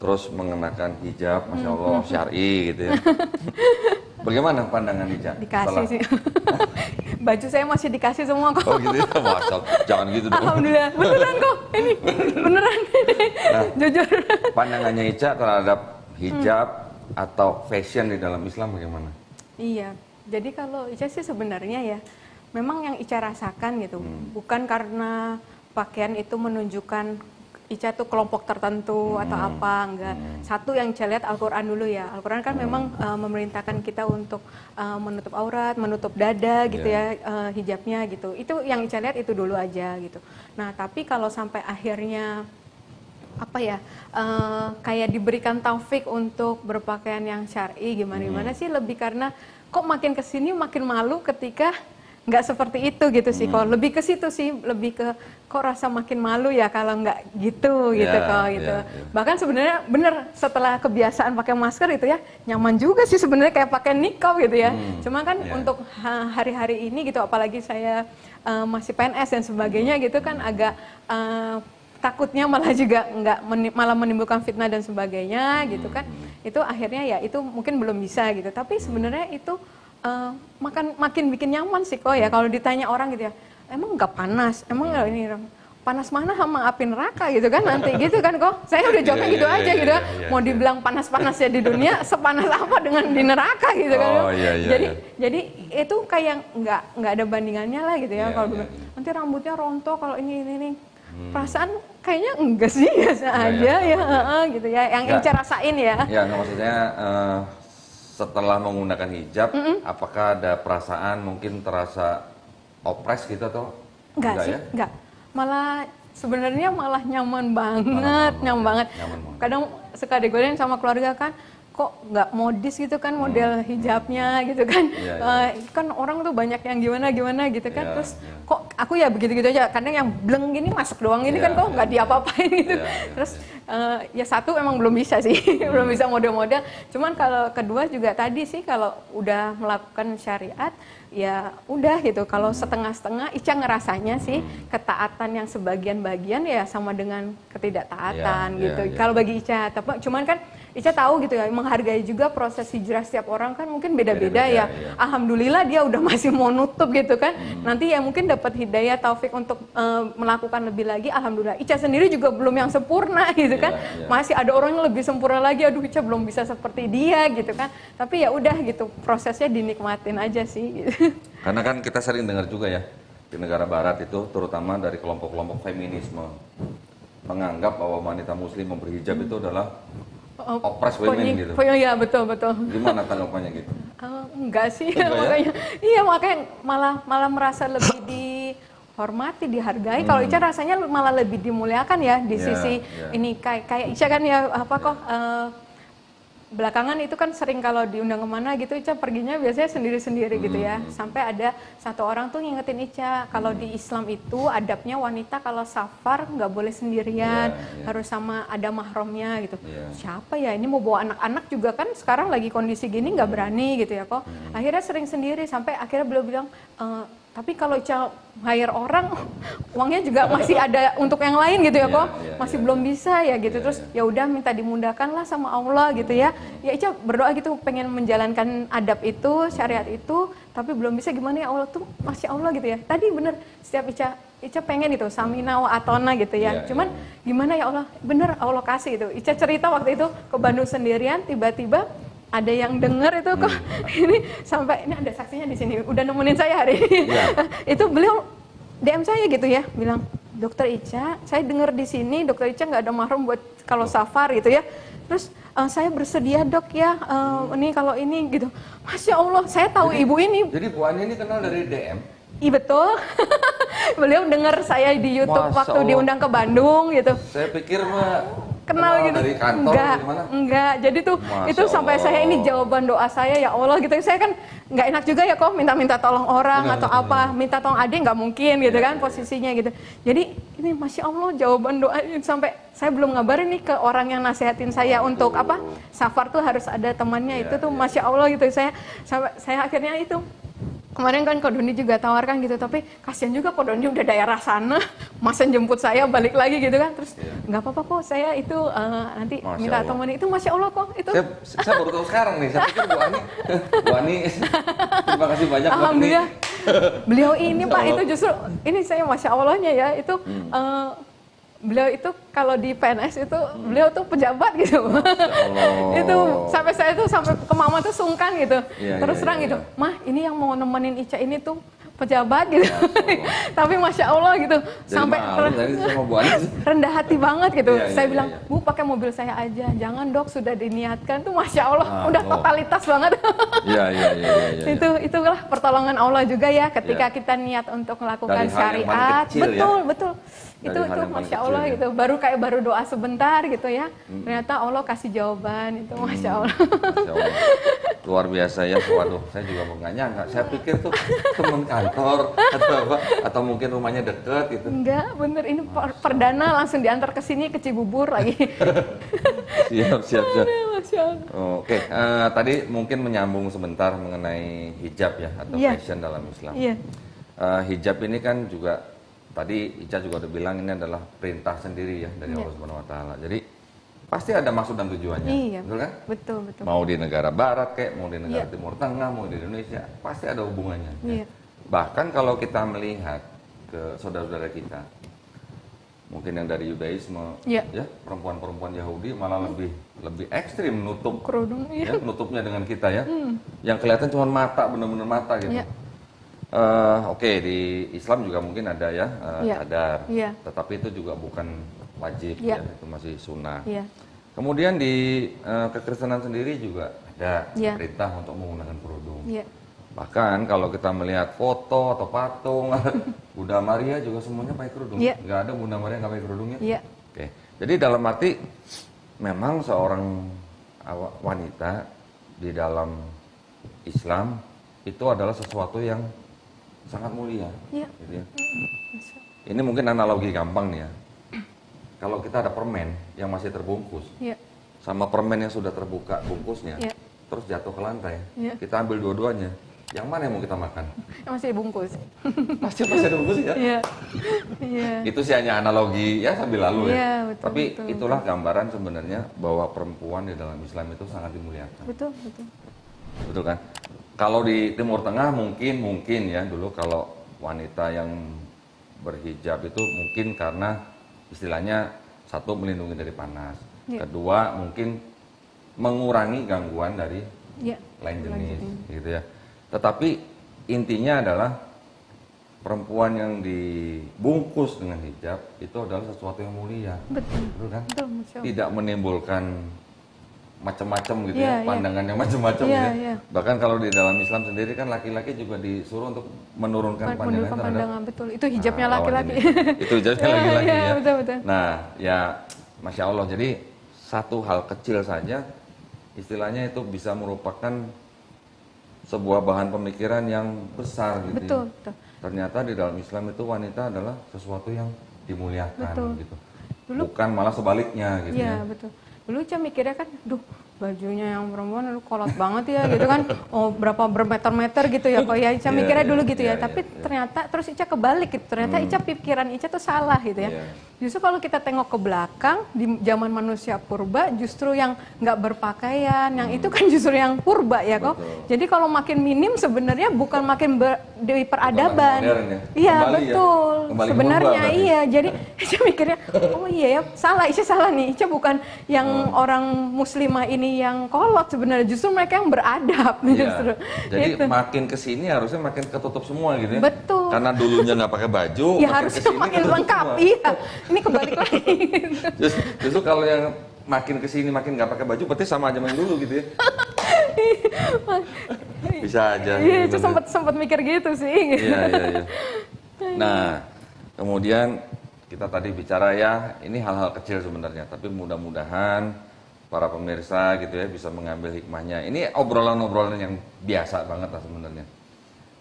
terus mengenakan hijab, masya Allah syar'i gitu ya. Bagaimana pandangan Ica? Dikasih sih. Baju saya masih dikasih semua kok. Oh gitu ya, masa jangan gitu dong. Alhamdulillah, beneran kok. Ini beneran. Nah, Jujur. pandangannya Ica terhadap hijab atau fashion di dalam Islam bagaimana? Iya. Jadi kalau Ica sih sebenarnya ya, memang yang Ica rasakan gitu, bukan karena pakaian itu menunjukkan Ica tuh kelompok tertentu atau apa, enggak. Satu yang Ica lihat Al-Quran dulu ya. Al-Quran kan memang memerintahkan kita untuk menutup aurat, menutup dada gitu ya, hijabnya gitu. Itu yang Ica lihat itu dulu aja gitu. Nah tapi kalau sampai akhirnya apa ya, kayak diberikan taufik untuk berpakaian yang syar'i gimana-gimana sih, lebih karena kok makin kesini makin malu ketika nggak seperti itu gitu sih kok, lebih ke situ sih, lebih ke kok rasa makin malu ya kalau nggak gitu gitu kok gitu. Bahkan sebenarnya bener setelah kebiasaan pakai masker itu ya nyaman juga sih sebenarnya kayak pakai niqab gitu ya. Cuma kan untuk hari-hari ini gitu, apalagi saya masih PNS dan sebagainya gitu kan agak takutnya malah juga malah menimbulkan fitnah dan sebagainya gitu kan. Itu akhirnya ya itu mungkin belum bisa gitu. Tapi sebenarnya itu makin bikin nyaman sih kok ya. Kalau ditanya orang gitu ya, emang nggak panas? Emang ini panas mana sama api neraka gitu kan nanti gitu kan kok. Saya udah jawabnya gitu aja gitu. Mau dibilang panas-panasnya di dunia, sepanas apa dengan di neraka gitu kan. Jadi itu kayak nggak ada bandingannya lah gitu ya. Kalau nanti rambutnya rontok, kalau ini. Perasaan kayaknya enggak sih, biasa aja ya gitu ya. Yang Ica rasain ya. Ya, maksudnya setelah menggunakan hijab, apakah ada perasaan mungkin terasa opres gitu atau enggak sih? ya? Enggak. Malah sebenarnya malah nyaman banget, nyaman banget. Kadang suka digodain sama keluarga kan, kok nggak modis gitu kan model hijabnya gitu kan. Kan orang tuh banyak yang gimana gitu kan. Terus kok aku ya begitu-gitu aja. Kadang yang bleng gini masuk doang ini kan kok nggak diapa-apain gitu. Terus ya satu emang belum bisa sih, belum bisa model-model. Cuman kalau kedua juga tadi sih kalau udah melakukan syariat ya udah gitu. Kalau setengah-setengah Ica ngerasanya sih ketaatan yang sebagian-bagian ya sama dengan ketidaktaatan gitu. Kalau bagi Ica, tapi cuman kan Ica tahu gitu ya, menghargai juga proses hijrah setiap orang kan mungkin beda-beda ya. Alhamdulillah dia udah masih mau nutup gitu kan. Nanti ya mungkin dapat hidayah taufik untuk melakukan lebih lagi. Alhamdulillah. Ica sendiri juga belum yang sempurna gitu kan. Masih ada orang yang lebih sempurna lagi. Aduh Ica belum bisa seperti dia gitu kan. Tapi ya udah gitu, prosesnya dinikmatin aja sih gitu. Karena kan kita sering dengar juga ya di negara barat itu terutama dari kelompok-kelompok feminisme menganggap bahwa wanita muslim berhijab itu adalah oppress women gitu. Iya betul. Gimana tanggapannya gitu? Enggak sih, makanya. Iya makanya malah merasa lebih dihormati, dihargai. Kalau Ica rasanya malah lebih dimuliakan ya di sisi ini kayak Ica kan ya apa kok belakangan itu kan sering kalau diundang kemana gitu Ica perginya biasanya sendiri-sendiri gitu ya. Sampai ada satu orang tuh ngingetin Ica kalau di Islam itu adabnya wanita kalau safar nggak boleh sendirian, harus sama ada mahramnya gitu. Siapa ya ini mau bawa anak-anak juga kan sekarang lagi kondisi gini nggak berani gitu ya kok. Akhirnya sering sendiri sampai akhirnya beliau bilang tapi kalau Ica hire orang, uangnya juga masih ada untuk yang lain gitu ya kok, masih belum bisa ya gitu. Terus ya udah minta dimudahkan lah sama Allah gitu ya. Ya Ica berdoa gitu, pengen menjalankan adab itu, syariat itu, tapi belum bisa, gimana ya Allah tuh, masya Allah gitu ya. Tadi bener, setiap Ica pengen itu samina wa atona gitu ya. Cuman gimana ya Allah, bener Allah kasih itu. Ica cerita waktu itu ke Bandung sendirian, tiba-tiba ada yang denger itu kok ini sampai ini ada saksinya di sini udah nemenin saya hari ini. Itu beliau DM saya gitu ya, bilang, Dokter Ica, saya dengar di sini Dokter Ica nggak ada mahram buat kalau safar gitu ya. Terus saya bersedia dok ya, ini kalau ini gitu. Masya Allah, saya tahu ibu ini. Jadi Bu Ani ini kenal dari DM? Iya betul. Beliau dengar saya di YouTube waktu diundang ke Bandung gitu. Saya pikir mah kenal gitu. Dari kantor enggak. Jadi tuh itu sampai saya ini jawaban doa saya, ya Allah gitu. Saya kan nggak enak juga ya kok minta tolong orang atau apa, minta tolong adik nggak mungkin gitu kan posisinya gitu. Jadi ini masya Allah jawaban doa sampai saya belum ngabarin nih ke orang yang nasihatin saya untuk apa safar tuh harus ada temannya itu tuh masya Allah gitu. Saya akhirnya itu kemarin kan Ko Doni juga tawarkan gitu, tapi kasihan juga Ko Doni udah daerah sana, masa jemput saya balik lagi gitu kan, terus nggak apa-apa kok, saya itu nanti minta teman itu, masya Allah kok itu. Saya baru tahu sekarang nih, saya pikir Bu Ani, terima kasih banyak. Alhamdulillah, beliau ini Pak itu justru ini saya masya Allahnya ya itu. Beliau itu kalau di PNS itu beliau tuh pejabat gitu. Itu sampai saya tuh sampai ke mama tuh sungkan gitu. Terus terang gitu, Mah ini yang mau nemenin Ica ini tuh pejabat gitu. Tapi masya Allah gitu. Jadi sampai rendah hati banget gitu. Saya bilang, Bu pakai mobil saya aja, jangan dok, sudah diniatkan tuh masya Allah, udah totalitas banget. Itulah pertolongan Allah juga ya ketika kita niat untuk melakukan syariat. Betul. Itu masya Allah gitu, baru doa sebentar gitu ya, ternyata Allah kasih jawaban itu masya Allah. Luar biasa ya, waduh, saya juga mau nggak nyangka, saya pikir tuh teman kantor atau apa, atau mungkin rumahnya deket gitu. Enggak, bener ini perdana langsung diantar ke sini ke Cibubur lagi. Siap. Masya Allah. Oke, tadi mungkin menyambung sebentar mengenai hijab ya atau fashion dalam Islam. Hijab ini kan juga tadi Ica juga udah bilang ini adalah perintah sendiri ya dari Allah Subhanahu Wa Taala. Jadi pasti ada maksud dan tujuannya, betul kan? Betul. Mau di negara Barat kayak, mau di negara Timur Tengah, mau di Indonesia, pasti ada hubungannya. Ya. Bahkan kalau kita melihat ke saudara-saudara kita, mungkin yang dari Yudaisme, ya perempuan-perempuan Yahudi malah lebih ekstrim nutup kerudung, nutupnya dengan kita ya, yang kelihatan cuma mata, benar-benar mata gitu. Oke, di Islam juga mungkin ada ya cadar, tetapi itu juga bukan wajib ya, itu masih sunnah. Kemudian di kekristenan sendiri juga ada perintah untuk menggunakan kerudung. Bahkan kalau kita melihat foto atau patung Bunda Maria juga semuanya pakai kerudung, nggak ada Bunda Maria nggak pakai kerudungnya. Oke, jadi dalam arti memang seorang wanita di dalam Islam itu adalah sesuatu yang sangat mulia. Gitu ya. Ini mungkin analogi gampang nih ya. Kalau kita ada permen yang masih terbungkus, sama permen yang sudah terbuka bungkusnya, terus jatuh ke lantai, kita ambil dua-duanya. Yang mana yang mau kita makan? Yang masih dibungkus. Masih dibungkus ya? Itu sih hanya analogi ya sambil lalu ya. Betul, tapi itulah gambaran sebenarnya bahwa perempuan di dalam Islam itu sangat dimuliakan. Betul kan? Kalau di Timur Tengah mungkin ya dulu kalau wanita yang berhijab itu mungkin karena istilahnya satu melindungi dari panas, kedua mungkin mengurangi gangguan dari lain jenis gitu ya. Tetapi intinya adalah perempuan yang dibungkus dengan hijab itu adalah sesuatu yang mulia. Betul kan? Tidak menimbulkan macam-macam gitu ya, pandangan yang macam-macam ya. Bahkan kalau di dalam Islam sendiri kan laki-laki juga disuruh untuk menurunkan pandangan. Betul. Itu hijabnya laki-laki. Itu hijabnya laki-laki ya. Betul. Nah, ya Masya Allah. Jadi satu hal kecil saja istilahnya itu bisa merupakan sebuah bahan pemikiran yang besar gitu. Betul. Ternyata di dalam Islam itu wanita adalah sesuatu yang dimuliakan gitu. Bukan malah sebaliknya gitu ya. Betul. Dulu Ica mikirnya kan, bajunya yang perempuan lu kolot banget ya gitu kan, oh berapa bermeter-meter gitu ya kok ya, Ica mikirnya dulu gitu ya, tapi ternyata terus Ica kebalik gitu, ternyata Ica pikiran Ica tuh salah gitu ya. Justru kalau kita tengok ke belakang di zaman manusia purba, justru yang nggak berpakaian, yang itu kan justru yang purba ya kok. Jadi kalau makin minim sebenarnya bukan makin di peradaban, iya betul, sebenarnya iya. Jadi Ica mikirnya, oh iya ya salah, Ica salah nih, Ica bukan yang orang muslimah ini yang kolot sebenarnya, justru mereka yang beradab justru. Jadi gitu. makin kesini harusnya makin ketutup semua gitu ya. Betul. Karena dulunya nggak pakai baju, Ya makin harusnya kesini makin ketutup lengkap, semua. iya. Ini kebalik lagi. Justru kalau yang makin kesini makin nggak pakai baju, berarti sama aja main dulu gitu ya. Bisa aja. Iya, itu sempat mikir gitu sih. Iya. Nah, kemudian kita tadi bicara ya, ini hal-hal kecil sebenarnya, tapi mudah-mudahan para pemirsa gitu ya bisa mengambil hikmahnya. Ini obrolan-obrolan yang biasa banget lah sebenarnya.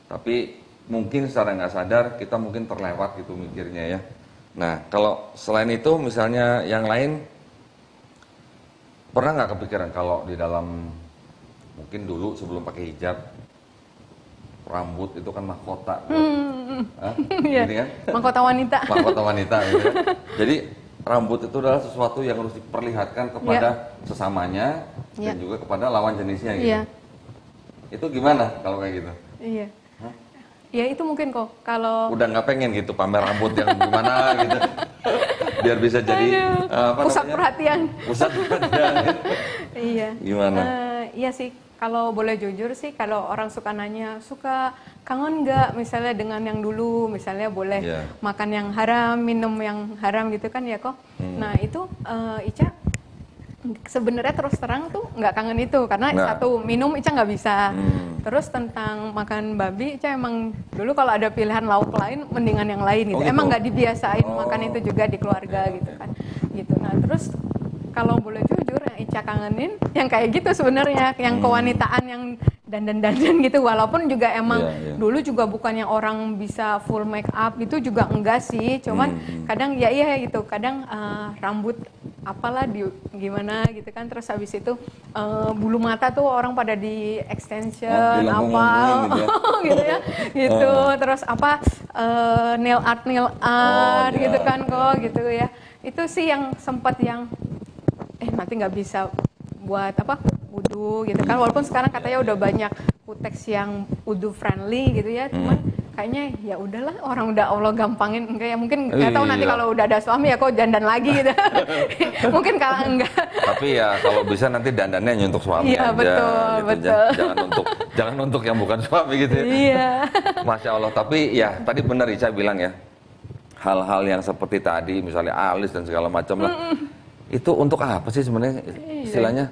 Tapi mungkin secara nggak sadar kita mungkin terlewat gitu mikirnya ya. Nah, kalau selain itu misalnya yang lain, pernah nggak kepikiran kalau di dalam, mungkin dulu sebelum pakai hijab, rambut itu kan mahkota. Gini kan? Mahkota wanita. Mahkota wanita gitu kan? Jadi rambut itu adalah sesuatu yang harus diperlihatkan kepada sesamanya dan juga kepada lawan jenisnya gitu. Itu gimana kalau kayak gitu? Iya. Ya itu mungkin kok kalau udah nggak pengen gitu pamer rambut yang gimana gitu, biar bisa jadi pusat perhatian. Pusat perhatian. Iya. Gimana? Iya sih. Kalau boleh jujur sih, kalau orang suka nanya, suka kangen nggak misalnya dengan yang dulu, misalnya boleh makan yang haram, minum yang haram gitu kan ya kok. Nah itu Ica sebenarnya terus terang tuh nggak kangen itu, karena satu minum Ica nggak bisa. Terus tentang makan babi, Ica emang dulu kalau ada pilihan lauk lain, mendingan yang lain gitu. Emang nggak dibiasain makan itu juga di keluarga gitu kan. Gitu. Nah terus kalau boleh jujur yang Ica kangenin yang kayak gitu sebenarnya, yang kewanitaan yang dandan-dandan gitu, walaupun juga emang dulu juga bukannya orang bisa full make up gitu juga enggak sih, cuman kadang ya iya gitu, kadang rambut apalah di gimana gitu kan, terus habis itu bulu mata tuh orang pada di extension apa gitu ya gitu, terus apa nail art gitu kan kok gitu ya, itu sih yang sempat yang nanti nggak bisa buat apa wudu gitu kan, walaupun sekarang katanya udah banyak kuteks yang wudu friendly gitu ya, cuman kayaknya ya udahlah, orang udah Allah gampangin, enggak ya mungkin nggak tahu nanti kalau udah ada suami ya kok dandan lagi gitu. Mungkin kalau enggak, tapi ya kalau bisa nanti dandannya hanya untuk suami aja betul, gitu. betul. Jangan untuk yang bukan suami gitu ya. Iya. Masya Allah. Tapi ya tadi benar Ica bilang ya, hal-hal yang seperti tadi misalnya alis dan segala macam lah, itu untuk apa sih sebenarnya istilahnya?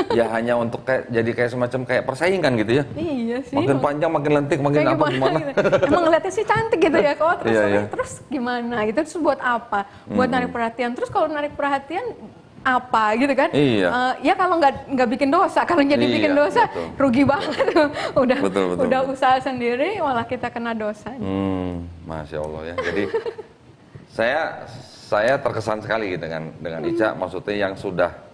Ya hanya untuk jadi semacam kayak persaingan gitu ya. Iya sih. Makin panjang, makin lentik, makin apa gimana? Gitu. Emang ngeliatnya sih cantik gitu ya kok. Terus gimana gitu? Terus buat apa? Buat narik perhatian. Terus kalau narik perhatian apa gitu kan? Ya kalau nggak bikin dosa, kalau jadi bikin dosa rugi banget. udah usaha sendiri malah kita kena dosa. Masya Allah ya. Jadi saya terkesan sekali gitu dengan Ica, maksudnya yang sudah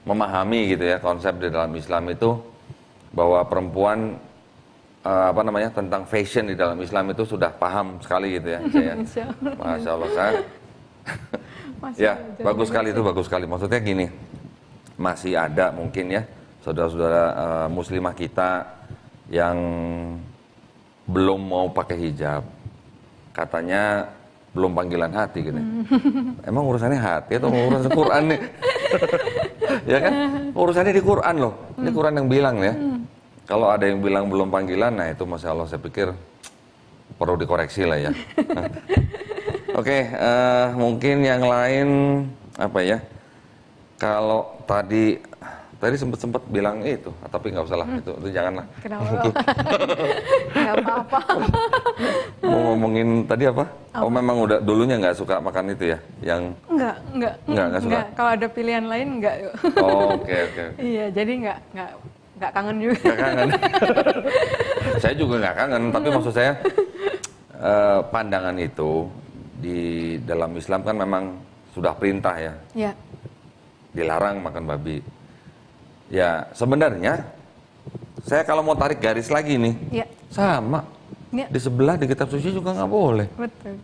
memahami gitu ya konsep di dalam Islam itu, bahwa perempuan tentang fashion di dalam Islam itu sudah paham sekali gitu ya. Masya Allah saya. Ya bagus sekali itu, bagus sekali. Maksudnya gini, masih ada mungkin ya saudara-saudara muslimah kita yang belum mau pakai hijab, katanya belum panggilan hati gitu. Emang urusannya hati atau urusan Quran nih? Ya kan? Urusannya di Quran loh. Ini Quran yang bilang ya. Kalau ada yang bilang belum panggilan, nah itu Masya Allah saya pikir perlu dikoreksi lah ya. Oke, mungkin yang lain apa ya? Kalau tadi sempet bilang itu, tapi nggak usah lah, itu janganlah. Kenapa? Nggak apa-apa. Mau ngomongin tadi apa? Oh memang udah dulunya nggak suka makan itu ya? Yang nggak suka. Kalau ada pilihan lain nggak. Oh, oke. Iya, jadi nggak kangen juga. Nggak kangen. Saya juga nggak kangen, tapi maksud saya pandangan itu di dalam Islam kan memang sudah perintah ya. Iya. Dilarang makan babi. Ya, sebenarnya saya kalau mau tarik garis lagi nih, Ya. sama. Ya. Di sebelah di kitab suci juga nggak boleh. Betul.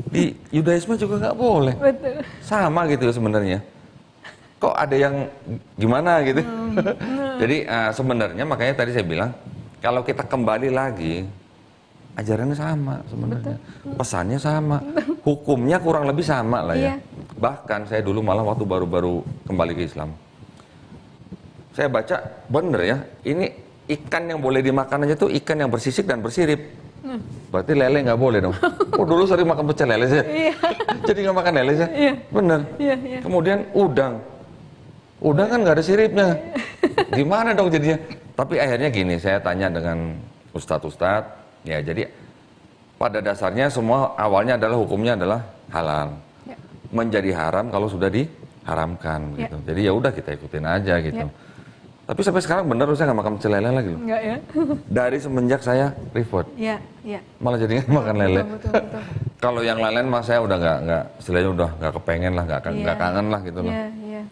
Di Yudaisme juga nggak boleh. Betul. Sama gitu sebenarnya. Kok ada yang gimana gitu? Jadi sebenarnya makanya tadi saya bilang, kalau kita kembali lagi, ajarannya sama sebenarnya. Pesannya sama. Hukumnya kurang lebih sama lah ya. Iya. Bahkan saya dulu malah waktu baru-baru kembali ke Islam, saya baca bener ya, ini ikan yang boleh dimakan aja tuh ikan yang bersisik dan bersirip. Berarti lele nggak boleh dong. Oh dulu sering makan pecel lele saya. Iya. Jadi nggak makan lele saya. Iya. Bener. Iya, iya. Kemudian udang. Udang kan nggak ada siripnya. Gimana dong jadinya? Tapi akhirnya gini, saya tanya dengan ustadz-ustadz. Ya jadi pada dasarnya semua awalnya adalah hukumnya adalah halal. Ya. Menjadi haram kalau sudah diharamkan Ya. gitu. Jadi ya udah kita ikutin aja gitu. Ya. Tapi sampai sekarang bener saya nggak makan pecel lele lagi loh. Enggak ya? Dari semenjak saya revert, Iya, iya. malah jadi nggak makan lele. Betul, betul. Kalau yang lain mah saya udah nggak, istilahnya udah nggak kepengen lah, nggak Iya. kangen lah gitu loh. Iya, iya.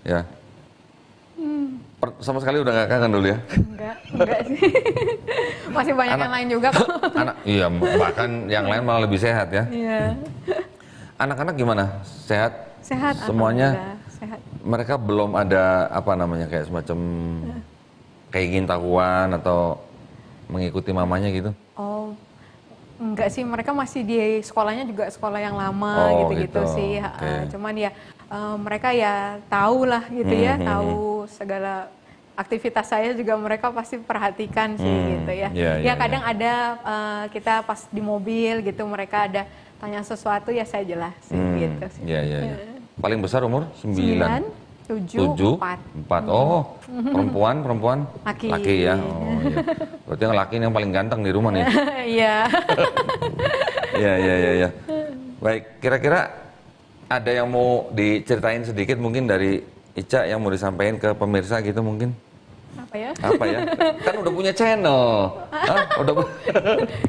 Ya. Sama sekali udah nggak kangen dulu ya. Enggak sih. Masih banyak yang lain juga kok. Iya, bahkan yang lain malah lebih sehat ya. Iya. Anak-anak gimana? Sehat? Sehat. Semuanya? Alhamdulillah, sehat. Mereka belum ada apa namanya kayak semacam keingin tahuan atau mengikuti mamanya gitu? Oh, enggak sih. Mereka masih di sekolahnya juga sekolah yang lama Oh, gitu-gitu gitu. sih. Oke. Cuman ya mereka ya tahu lah gitu ya, tahu segala aktivitas saya juga mereka pasti perhatikan sih gitu ya. Iya, Ya iya, kadang ada kita pas di mobil gitu mereka ada tanya sesuatu ya saya jelasin gitu sih. Iya, iya, iya. Paling besar umur? 9? 9, 7, 4. 4. Oh, perempuan? Laki. Laki ya. Oh, iya. Berarti yang laki ini yang paling ganteng di rumah nih. Iya. Iya, iya, iya, iya. Baik, kira-kira ada yang mau diceritain sedikit mungkin dari Ica yang mau disampaikan ke pemirsa gitu mungkin? Apa ya? Apa ya? Kan udah punya channel. Hah?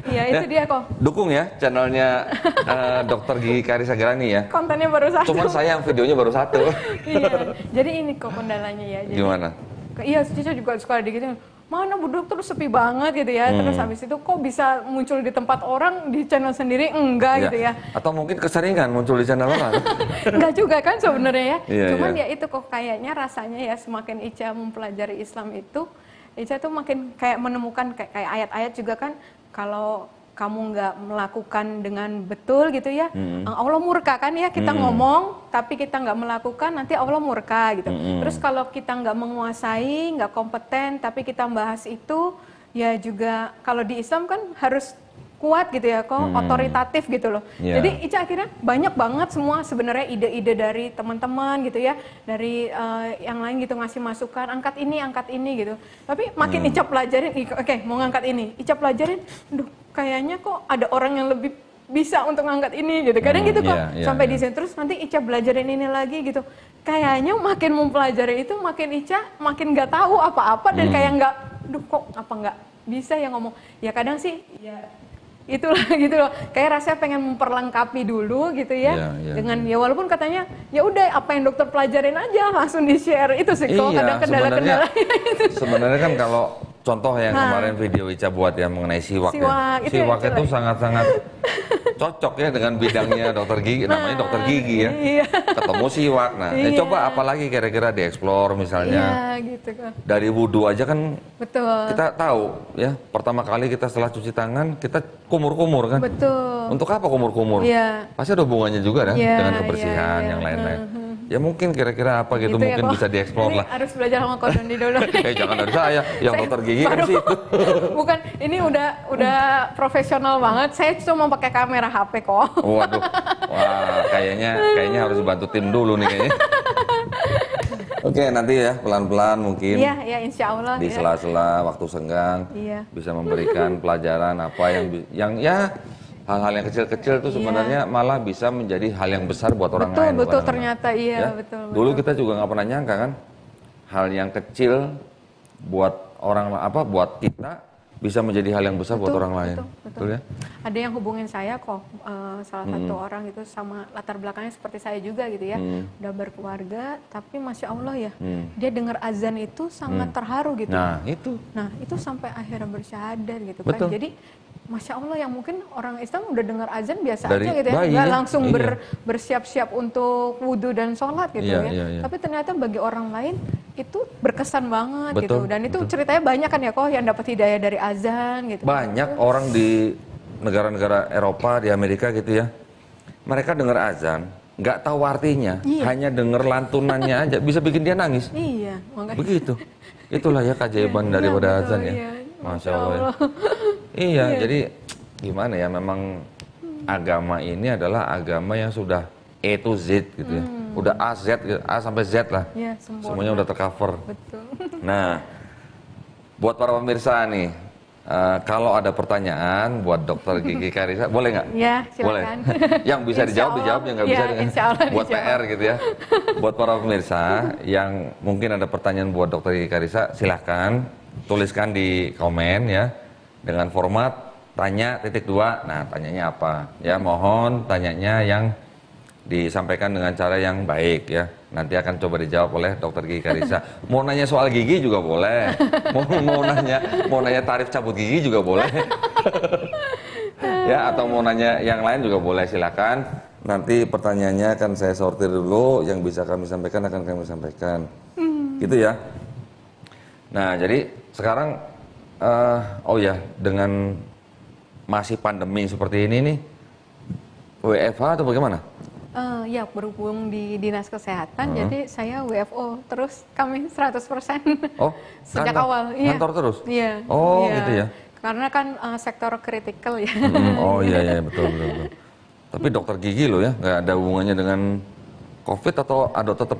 Iya, itu dia kok. Dukung ya channelnya Dr. Gigi Karissa Gerani ya. Kontennya baru satu. Cuman saya yang videonya baru 1. Iya. Jadi ini kok kendalanya ya. Jadi, Gimana? Iya, Cica juga suka digituin. Mana Bu Dokter sepi banget gitu ya. Terus habis itu kok bisa muncul di tempat orang di channel sendiri enggak gitu ya. Atau mungkin keseringan muncul di channel orang. Enggak juga kan sebenarnya ya. Iya, Cuman iya. ya itu kok kayaknya rasanya ya semakin Ica mempelajari Islam itu Ica tuh makin kayak menemukan kayak ayat-ayat juga kan kalau kamu nggak melakukan dengan betul gitu ya, Allah murka kan ya kita ngomong tapi kita nggak melakukan nanti Allah murka gitu. Terus kalau kita nggak menguasai, nggak kompeten tapi kita bahas itu ya juga kalau di Islam kan harus kuat gitu ya, kok otoritatif gitu loh. Yeah. Jadi Ica akhirnya banyak banget semua sebenarnya ide-ide dari teman-teman gitu ya, dari yang lain gitu ngasih masukan, angkat ini gitu. Tapi makin Ica pelajarin, oke, mau ngangkat ini, Ica pelajarin, duh kayaknya kok ada orang yang lebih bisa untuk ngangkat ini gitu. Kadang gitu kok sampai di sini terus nanti Ica belajarin ini lagi gitu. Kayaknya makin mempelajari itu makin Ica makin nggak tahu apa-apa dan kayak nggak, duh kok apa nggak bisa ya ngomong. Ya kadang sih ya itulah gitu loh, kayak rasanya pengen memperlengkapi dulu gitu ya, dengan ya walaupun katanya ya udah apa yang dokter pelajarin aja langsung di share itu sih kok kadang kendala-kendala itu. Sebenarnya kan kalau contoh yang kemarin video Ica buat yang mengenai siwak ya, siwak itu sangat-sangat cocok ya dengan bidangnya dokter gigi, namanya dokter gigi ya, ketemu siwak. Nah, coba apalagi kira-kira dieksplor misalnya. Iya gitu kok. Dari wudhu aja kan Betul. kita tahu ya, pertama kali kita setelah cuci tangan kita kumur-kumur kan. Betul. Untuk apa kumur-kumur? Iya. Pasti ada hubungannya juga kan Iya, dengan kebersihan iya, yang lain-lain. Ya mungkin kira-kira apa gitu, Gitu ya, mungkin kok. bisa dieksplor Ini lah. harus belajar sama Ko Dondi dulu. Jangan dari saya, yang dokter gigi kan baru- situ. Bukan, ini udah profesional banget. Saya cuma pakai kamera HP kok. Waduh, wah kayaknya harus bantu tim dulu nih kayaknya. Oke, nanti ya pelan-pelan mungkin Iya, ya insya Allah. di ya. sela-sela waktu senggang Iya. bisa memberikan pelajaran apa yang ya hal-hal yang kecil-kecil tuh sebenarnya malah bisa menjadi hal yang besar buat orang Betul, lain. betul kadang-kadang. ternyata iya Ya. betul. Dulu kita juga nggak pernah nyangka kan hal yang kecil buat orang buat kita bisa menjadi hal yang besar buat orang lain. Betul ya? Ada yang hubungin saya kok, salah satu orang itu sama latar belakangnya seperti saya juga gitu ya, udah berkeluarga, tapi masya Allah ya, dia dengar azan itu sangat terharu gitu. Nah itu sampai akhirnya bersyahadat gitu Betul. kan. Jadi masya Allah yang mungkin orang Islam udah dengar azan biasa Dari aja gitu ya, bayi, nggak langsung iya. bersiap-siap untuk wudhu dan sholat gitu Iya, ya. iya, iya. Tapi ternyata bagi orang lain itu berkesan banget gitu. Betul, Dan itu ceritanya banyak kan ya kok yang dapat hidayah dari azan gitu. banyak orang di negara-negara Eropa, di Amerika gitu ya, mereka dengar azan, nggak tahu artinya, hanya dengar lantunannya aja, bisa bikin dia nangis. Iya, makanya. Begitu. Itulah ya keajaiban daripada betul, azan ya. iya. Masya Allah. Ya. Iya, jadi gimana ya, memang agama ini adalah agama yang sudah A to Z gitu ya. Udah A, Z, gitu. A sampai Z lah. Iya, sempurna. Semuanya udah tercover. Betul. Nah, buat para pemirsa nih, kalau ada pertanyaan buat Dokter Gigi Karissa, boleh nggak? Ya, Boleh. silakan. Yang bisa Insya dijawab, Allah. dijawab, yang nggak bisa Ya, insya Allah buat dijawab. PR gitu ya. Buat para pemirsa yang mungkin ada pertanyaan buat Dokter Gigi Karissa, silahkan tuliskan di komen ya, dengan format tanya titik 2. Nah, tanyanya apa? Ya, mohon tanyanya yang disampaikan dengan cara yang baik ya. Nanti akan coba dijawab oleh Dokter Gigi Karissa. Mau nanya soal gigi juga boleh. Mau nanya tarif cabut gigi juga boleh. Ya, atau mau nanya yang lain juga boleh, silakan. Nanti pertanyaannya akan saya sortir dulu, yang bisa kami sampaikan akan kami sampaikan. Gitu ya. Nah, jadi sekarang oh ya, dengan masih pandemi seperti ini nih, WFH atau bagaimana? Ya, berhubung di Dinas Kesehatan, jadi saya WFO terus kami 100%. Oh, Sejak kantor, awal. Iya. kantor terus? Iya. Oh, iya. gitu ya. Karena kan sektor kritikal ya. Oh iya, betul. Tapi dokter gigi loh ya, nggak ada hubungannya dengan COVID atau ada tetap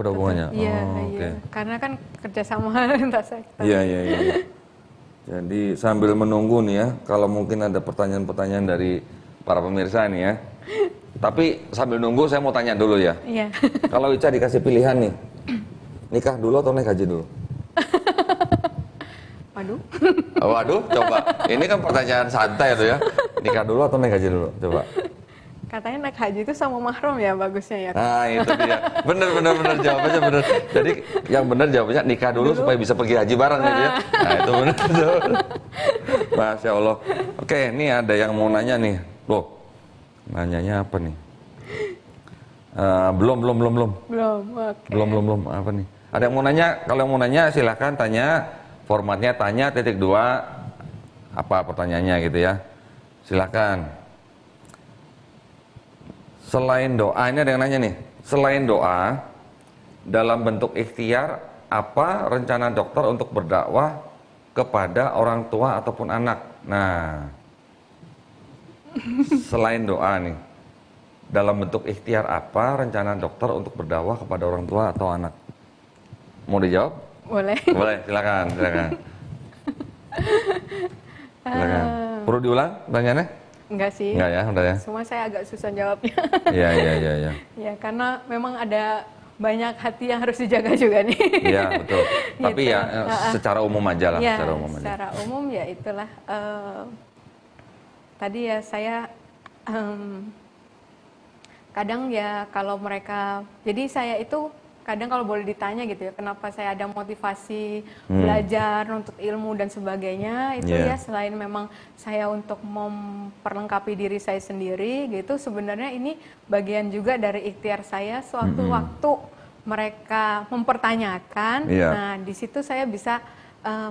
ada hubungannya? Iya, Oh, iya. oke. Karena kan kerjasama lintas sektor. Iya. Jadi sambil menunggu nih ya, kalau mungkin ada pertanyaan-pertanyaan dari para pemirsa nih ya. Tapi sambil nunggu saya mau tanya dulu ya. Iya. Kalau Ica dikasih pilihan nih, nikah dulu atau naik haji dulu? Waduh. Waduh, coba. Ini kan pertanyaan santai tuh ya. Nikah dulu atau naik haji dulu? Coba. Katanya naik haji itu sama mahram ya bagusnya ya. Nah, itu dia. Bener jawabannya bener. Jadi yang bener jawabannya nikah dulu supaya bisa pergi haji bareng gitu ya. Nah, itu bener. Masya Allah. Oke, ini ada yang mau nanya nih. Loh, nanyanya apa nih? Belum. Belum. Oke. Belum. Apa nih? Ada yang mau nanya? Kalau yang mau nanya silahkan tanya. Formatnya tanya titik 2. Apa pertanyaannya gitu ya. Silahkan. Selain doa, ini ada yang nanya nih. Selain doa, dalam bentuk ikhtiar, apa rencana dokter untuk berdakwah kepada orang tua ataupun anak? Nah, selain doa nih, dalam bentuk ikhtiar apa rencana dokter untuk berdakwah kepada orang tua atau anak? Mau dijawab? Boleh. Boleh, silakan. Silakan. Perlu diulang pertanyaannya? Enggak sih. Enggak ya, udah ya. Semua saya agak susah jawabnya. Iya. Ya, karena memang ada banyak hati yang harus dijaga juga nih. Iya, betul. Tapi Gitu. ya secara umum aja lah, Ya, secara umum aja. secara umum ya itulah. Tadi ya saya kadang ya kalau mereka, jadi saya itu kadang kalau boleh ditanya gitu ya, kenapa saya ada motivasi belajar, nuntut ilmu dan sebagainya, itu Yeah. ya selain memang saya untuk memperlengkapi diri saya sendiri gitu, sebenarnya ini bagian juga dari ikhtiar saya sewaktu-waktu mereka mempertanyakan, Yeah. nah di situ saya bisa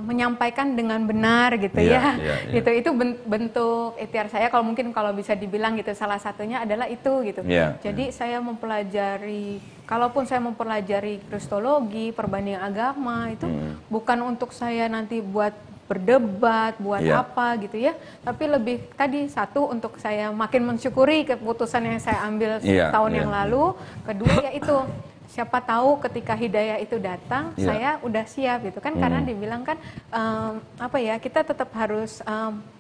menyampaikan dengan benar gitu Iya, ya. iya. Itu bentuk ikhtiar saya, kalau mungkin kalau bisa dibilang gitu, salah satunya adalah itu gitu. Iya, Jadi saya mempelajari, kalaupun saya mempelajari kristologi, perbandingan agama itu bukan untuk saya nanti buat berdebat, buat Iya. apa gitu ya, tapi lebih tadi satu untuk saya makin mensyukuri keputusan yang saya ambil Iya, tahun iya. yang lalu, kedua ya itu siapa tahu ketika hidayah itu datang, Iya. saya udah siap gitu kan, karena dibilang kan apa ya, kita tetap harus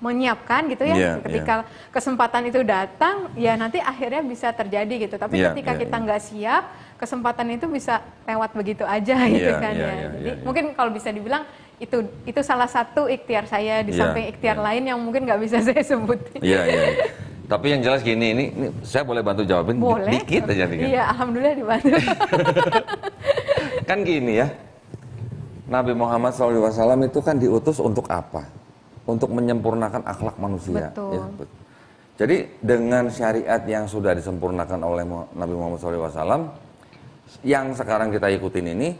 menyiapkan gitu ya, Iya, ketika kesempatan itu datang, ya nanti akhirnya bisa terjadi gitu. Tapi Iya, ketika iya, kita iya. nggak siap, kesempatan itu bisa lewat begitu aja gitu Iya, kan iya, ya. iya, Jadi iya. mungkin kalau bisa dibilang itu salah satu ikhtiar saya di Iya, samping ikhtiar iya. lain yang mungkin nggak bisa saya sebutin. Iya, iya. Tapi yang jelas gini, ini saya boleh bantu jawabin Boleh. dikit aja nih. Iya, alhamdulillah dibantu. Kan gini ya, Nabi Muhammad SAW itu kan diutus untuk apa? Untuk menyempurnakan akhlak manusia. Betul. Ya, jadi dengan syariat yang sudah disempurnakan oleh Nabi Muhammad SAW, yang sekarang kita ikutin ini,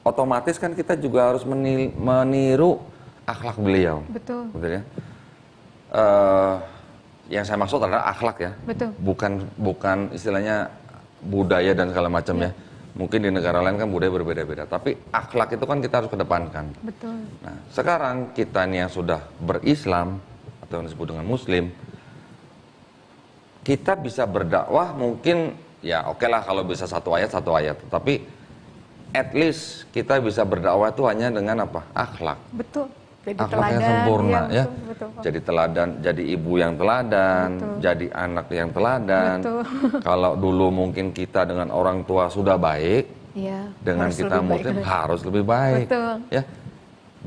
otomatis kan kita juga harus meniru akhlak beliau. Betul. Betul ya. Yang saya maksud adalah akhlak ya. Betul. Bukan istilahnya budaya dan segala macam ya. Mungkin di negara lain kan budaya berbeda-beda, tapi akhlak itu kan kita harus kedepankan. Betul. Nah, sekarang kita nih yang sudah berislam atau yang disebut dengan muslim, kita bisa berdakwah mungkin ya oke lah kalau bisa satu ayat, tapi at least kita bisa berdakwah itu hanya dengan apa? Akhlak. Betul. Jadi Akhlaknya teladan, sempurna iya, ya. betul. Jadi teladan, jadi ibu yang teladan, Betul. jadi anak yang teladan. Betul. Kalau dulu mungkin kita dengan orang tua sudah baik, Iya. dengan harus kita lebih baik muslim lagi. harus lebih baik. Betul. Ya.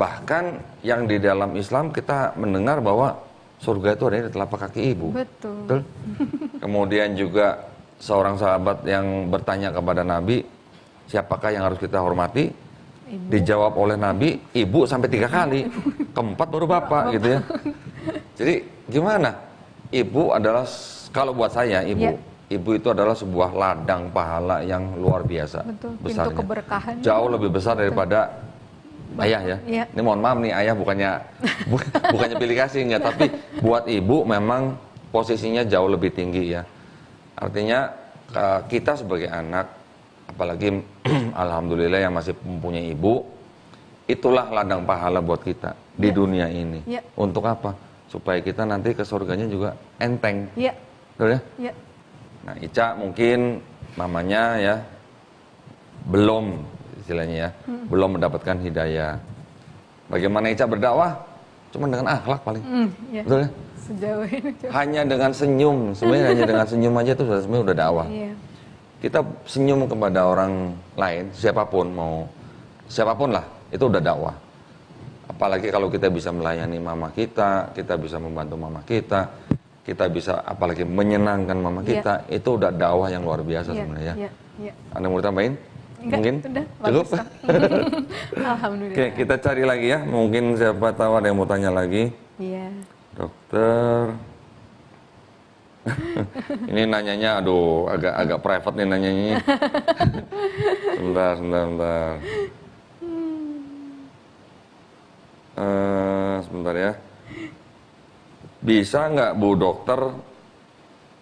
Bahkan yang di dalam Islam kita mendengar bahwa surga itu ada di telapak kaki ibu. Betul. Kemudian juga seorang sahabat yang bertanya kepada Nabi, siapakah yang harus kita hormati? Ibu. Dijawab oleh Nabi, ibu sampai 3 kali, keempat baru bapak gitu ya. Jadi gimana? Ibu adalah, kalau buat saya Iya. ibu itu adalah sebuah ladang pahala yang luar biasa. Betul. Pintu Besarnya. keberkahan. Jauh lebih besar daripada ayah ya. Iya. Ini mohon maaf nih, ayah bukannya pilih kasih enggak, tapi buat ibu memang posisinya jauh lebih tinggi ya. Artinya kita sebagai anak, apalagi alhamdulillah yang masih mempunyai ibu, itulah ladang pahala buat kita di Iya. dunia ini. Iya. Untuk apa? Supaya kita nanti ke surganya juga enteng. Iya. Betul ya? Iya. Nah, Ica mungkin mamanya ya belum istilahnya ya, belum mendapatkan hidayah. Bagaimana Ica berdakwah? Cuma dengan akhlak paling. Iya. Betul ya? Sejauh ini. Hanya dengan senyum, sebenarnya hanya dengan senyum aja itu sebenarnya udah dakwah. Iya. Kita senyum kepada orang lain, siapapun lah, itu udah dakwah. Apalagi kalau kita bisa melayani mama kita bisa membantu mama kita bisa apalagi menyenangkan mama kita, itu udah dakwah yang luar biasa Iya. sebenarnya. Iya. Iya. Anda mau tambahin? Enggak, Mungkin? udah, Cukup? bagus, Alhamdulillah. Oke, kita cari lagi ya. Mungkin siapa tahu ada yang mau tanya lagi. Iya. Dokter. Ini nanyanya, aduh, agak private nih nanyanya. Sebentar. Sebentar ya. Bisa nggak Bu Dokter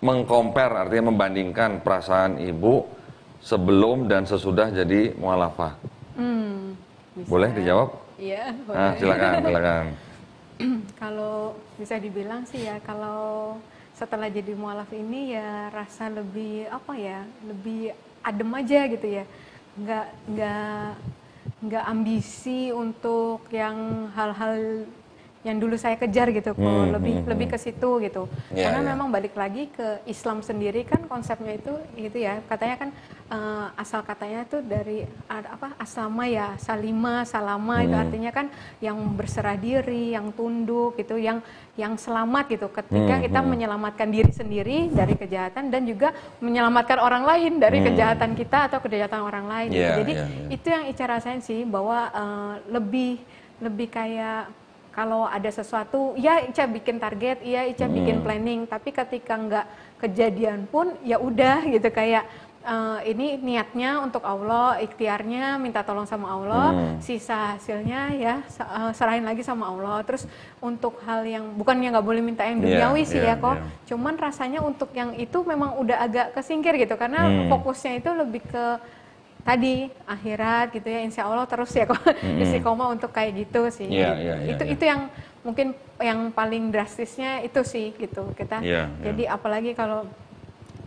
mengcompare, artinya membandingkan perasaan ibu sebelum dan sesudah jadi mualafah? Bisa. Boleh dijawab? Iya. Nah, silakan. Kalau bisa dibilang sih ya, kalau setelah jadi mualaf ini ya rasa lebih apa ya, lebih adem aja gitu ya, nggak ambisi untuk yang hal-hal yang dulu saya kejar gitu kok, lebih ke situ gitu. Ya, Karena ya. memang balik lagi ke Islam sendiri kan konsepnya itu ya, katanya kan asal katanya itu dari aslama ya, salima, salama itu artinya kan yang berserah diri, yang tunduk gitu, yang selamat gitu ketika kita menyelamatkan diri sendiri dari kejahatan dan juga menyelamatkan orang lain dari kejahatan kita atau kejahatan orang lain. Gitu. Yeah, Jadi yeah. itu yang Ica rasain sih, bahwa lebih kayak kalau ada sesuatu, ya Ica bikin target, ya Ica bikin planning, tapi ketika nggak kejadian pun ya udah gitu, kayak ini niatnya untuk Allah, ikhtiarnya minta tolong sama Allah, sisa hasilnya ya serahin lagi sama Allah. Terus untuk hal yang bukannya nggak boleh minta yang duniawi sih ya kok, cuman rasanya untuk yang itu memang udah agak kesingkir gitu, karena fokusnya itu lebih ke tadi akhirat gitu ya, insya Allah terus ya kok istiqomah untuk kayak gitu sih. Itu yang mungkin yang paling drastisnya itu sih gitu kita. Jadi apalagi kalau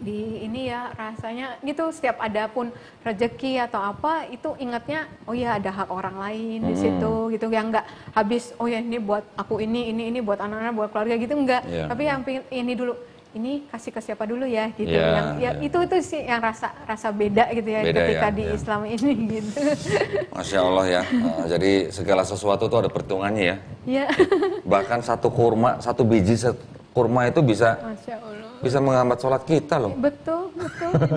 di ini ya rasanya gitu, setiap ada pun rezeki atau apa itu ingatnya oh ya ada hak orang lain di situ gitu, yang nggak habis oh ya ini buat aku ini buat anak-anak, buat keluarga gitu, enggak. Iya. Tapi yang ini dulu, ini kasih ke siapa dulu ya gitu, Iya, yang iya. itu sih yang rasa beda gitu ya Beda ketika ya, di iya. Islam ini gitu. Masya Allah ya. Jadi segala sesuatu tuh ada perhitungannya ya. Ya, Bahkan satu kurma, satu biji kurma itu bisa Masya Allah. menghambat sholat kita loh. Betul,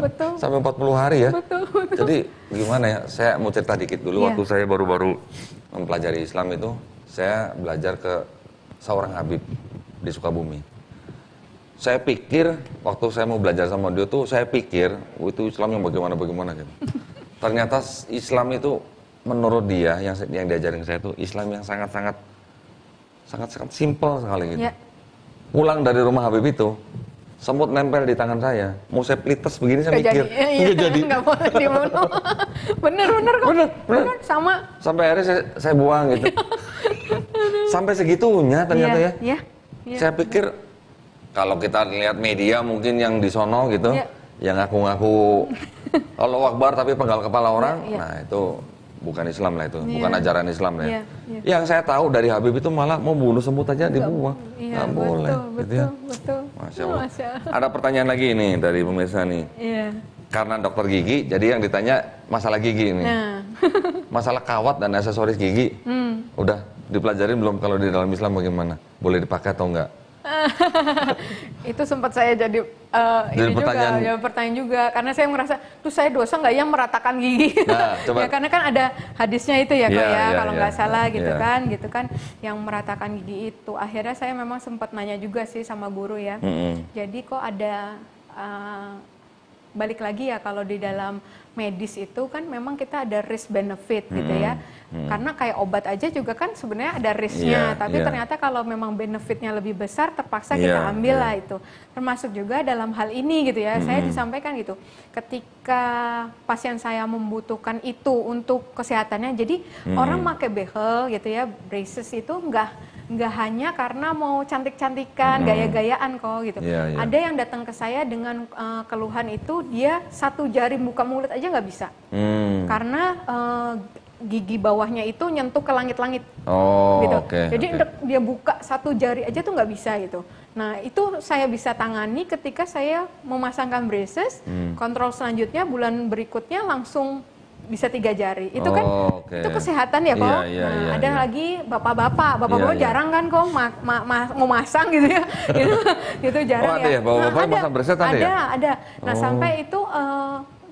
betul. Sampai 40 hari ya. Betul. Jadi gimana ya, saya mau cerita dikit dulu. Iya. Waktu saya baru-baru mempelajari Islam itu, saya belajar ke seorang Habib di Sukabumi. Saya pikir, waktu saya mau belajar sama dia tuh, saya pikir, itu Islam yang bagaimana gitu. Ternyata Islam itu, menurut dia, yang diajarin saya itu, Islam yang sangat simpel sekali gitu. Ya. Pulang dari rumah Habib itu, semut nempel di tangan saya. Mau saya pelites begini, saya mikir, nggak jadi. Nggak boleh dibunuh. Bener kok. Bener, sama. Sampai akhirnya saya buang gitu. Sampai segitunya ternyata ya. Iya. Saya pikir kalau kita lihat media mungkin yang di sono gitu, Iya. yang ngaku-ngaku Allahu Akbar tapi penggal kepala orang, Iya. nah itu bukan Islam lah itu, Iya. bukan ajaran Islam lah ya. Iya. Yang saya tahu dari Habib itu malah mau bunuh semut aja dibuang, Iya, nggak boleh. gitu ya. betul. Masya Allah. Ada pertanyaan lagi nih dari pemirsa nih. Iya. Karena dokter gigi, jadi yang ditanya masalah gigi ini. Nah, Masalah kawat dan aksesoris gigi. Udah dipelajarin belum kalau di dalam Islam bagaimana? Boleh dipakai atau enggak? itu sempat saya jadi Jadi ini pertanyaan- juga, ya pertanyaan juga, karena saya merasa, tuh saya dosa nggak ya meratakan gigi? Nah, coba. Ya karena kan ada hadisnya itu ya, kok Iya, ya, iya, kalau iya. nggak salah gitu Iya. kan, yang meratakan gigi itu. Akhirnya saya memang sempat nanya juga sih sama guru ya. Jadi kok ada balik lagi ya, kalau di dalam medis itu kan memang kita ada risk benefit gitu ya. Karena kayak obat aja juga kan sebenarnya ada risknya, Iya, tapi iya. ternyata kalau memang benefitnya lebih besar, terpaksa Iya, kita ambil iya. lah itu. Termasuk juga dalam hal ini gitu ya, saya disampaikan gitu. Ketika pasien saya membutuhkan itu untuk kesehatannya, jadi orang pakai behel gitu ya, braces itu nggak hanya karena mau cantik-cantikan, gaya-gayaan kok gitu. Iya, iya. Ada yang datang ke saya dengan keluhan itu, dia satu jari buka mulut aja nggak bisa. Karena gigi bawahnya itu nyentuh ke langit-langit Oh, gitu. oke. Jadi oke. untuk dia buka satu jari aja tuh nggak bisa gitu. Nah itu saya bisa tangani ketika saya memasangkan braces. Kontrol selanjutnya bulan berikutnya langsung bisa 3 jari. Itu kan oke. itu kesehatan ya kok. Iya, iya, Nah, iya, ada iya. lagi bapak-bapak Iya, iya. jarang kan kok mau masang gitu ya. gitu jarang Oh, ada ya? Bapak-bapak Nah, masang bracelet ada ya? Ada. Nah sampai itu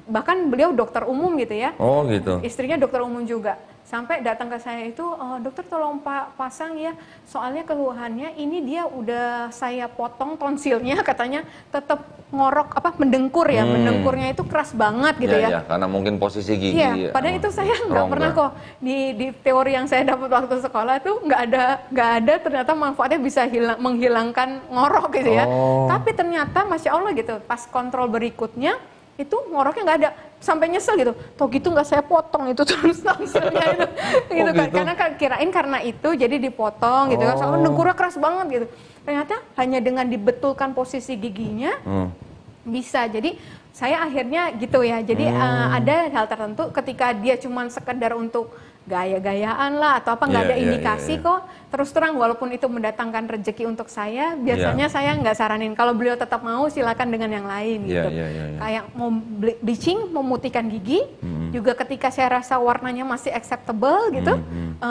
bahkan beliau dokter umum gitu ya. Oh gitu. Istrinya dokter umum juga. Sampai datang ke saya itu, dokter tolong pasang ya, soalnya keluhannya ini dia udah saya potong tonsilnya, katanya tetap ngorok mendengkur ya, mendengkurnya itu keras banget gitu ya. Iya, karena mungkin posisi gigi. Iya, padahal itu saya nggak pernah kok di teori yang saya dapat waktu sekolah tuh nggak ada ternyata manfaatnya bisa menghilangkan ngorok gitu ya. Oh. Tapi ternyata masya Allah gitu, pas kontrol berikutnya itu ngoroknya nggak ada, sampai nyesel gitu. Toh gitu nggak saya potong itu terus tonsilnya itu, gitu kan. gitu? Karena kirain karena itu jadi dipotong gitu kan. Soalnya dengkurnya keras banget gitu. Ternyata hanya dengan dibetulkan posisi giginya bisa. Jadi saya akhirnya gitu ya. Jadi ada hal tertentu ketika dia cuman sekedar untuk gaya-gayaan lah atau apa, nggak Iya, ada iya, indikasi iya. kok. Terus terang walaupun itu mendatangkan rezeki untuk saya, biasanya saya nggak saranin. Kalau beliau tetap mau silakan dengan yang lain gitu. Iya, iya. Kayak mau bleaching, memutihkan gigi, juga ketika saya rasa warnanya masih acceptable gitu,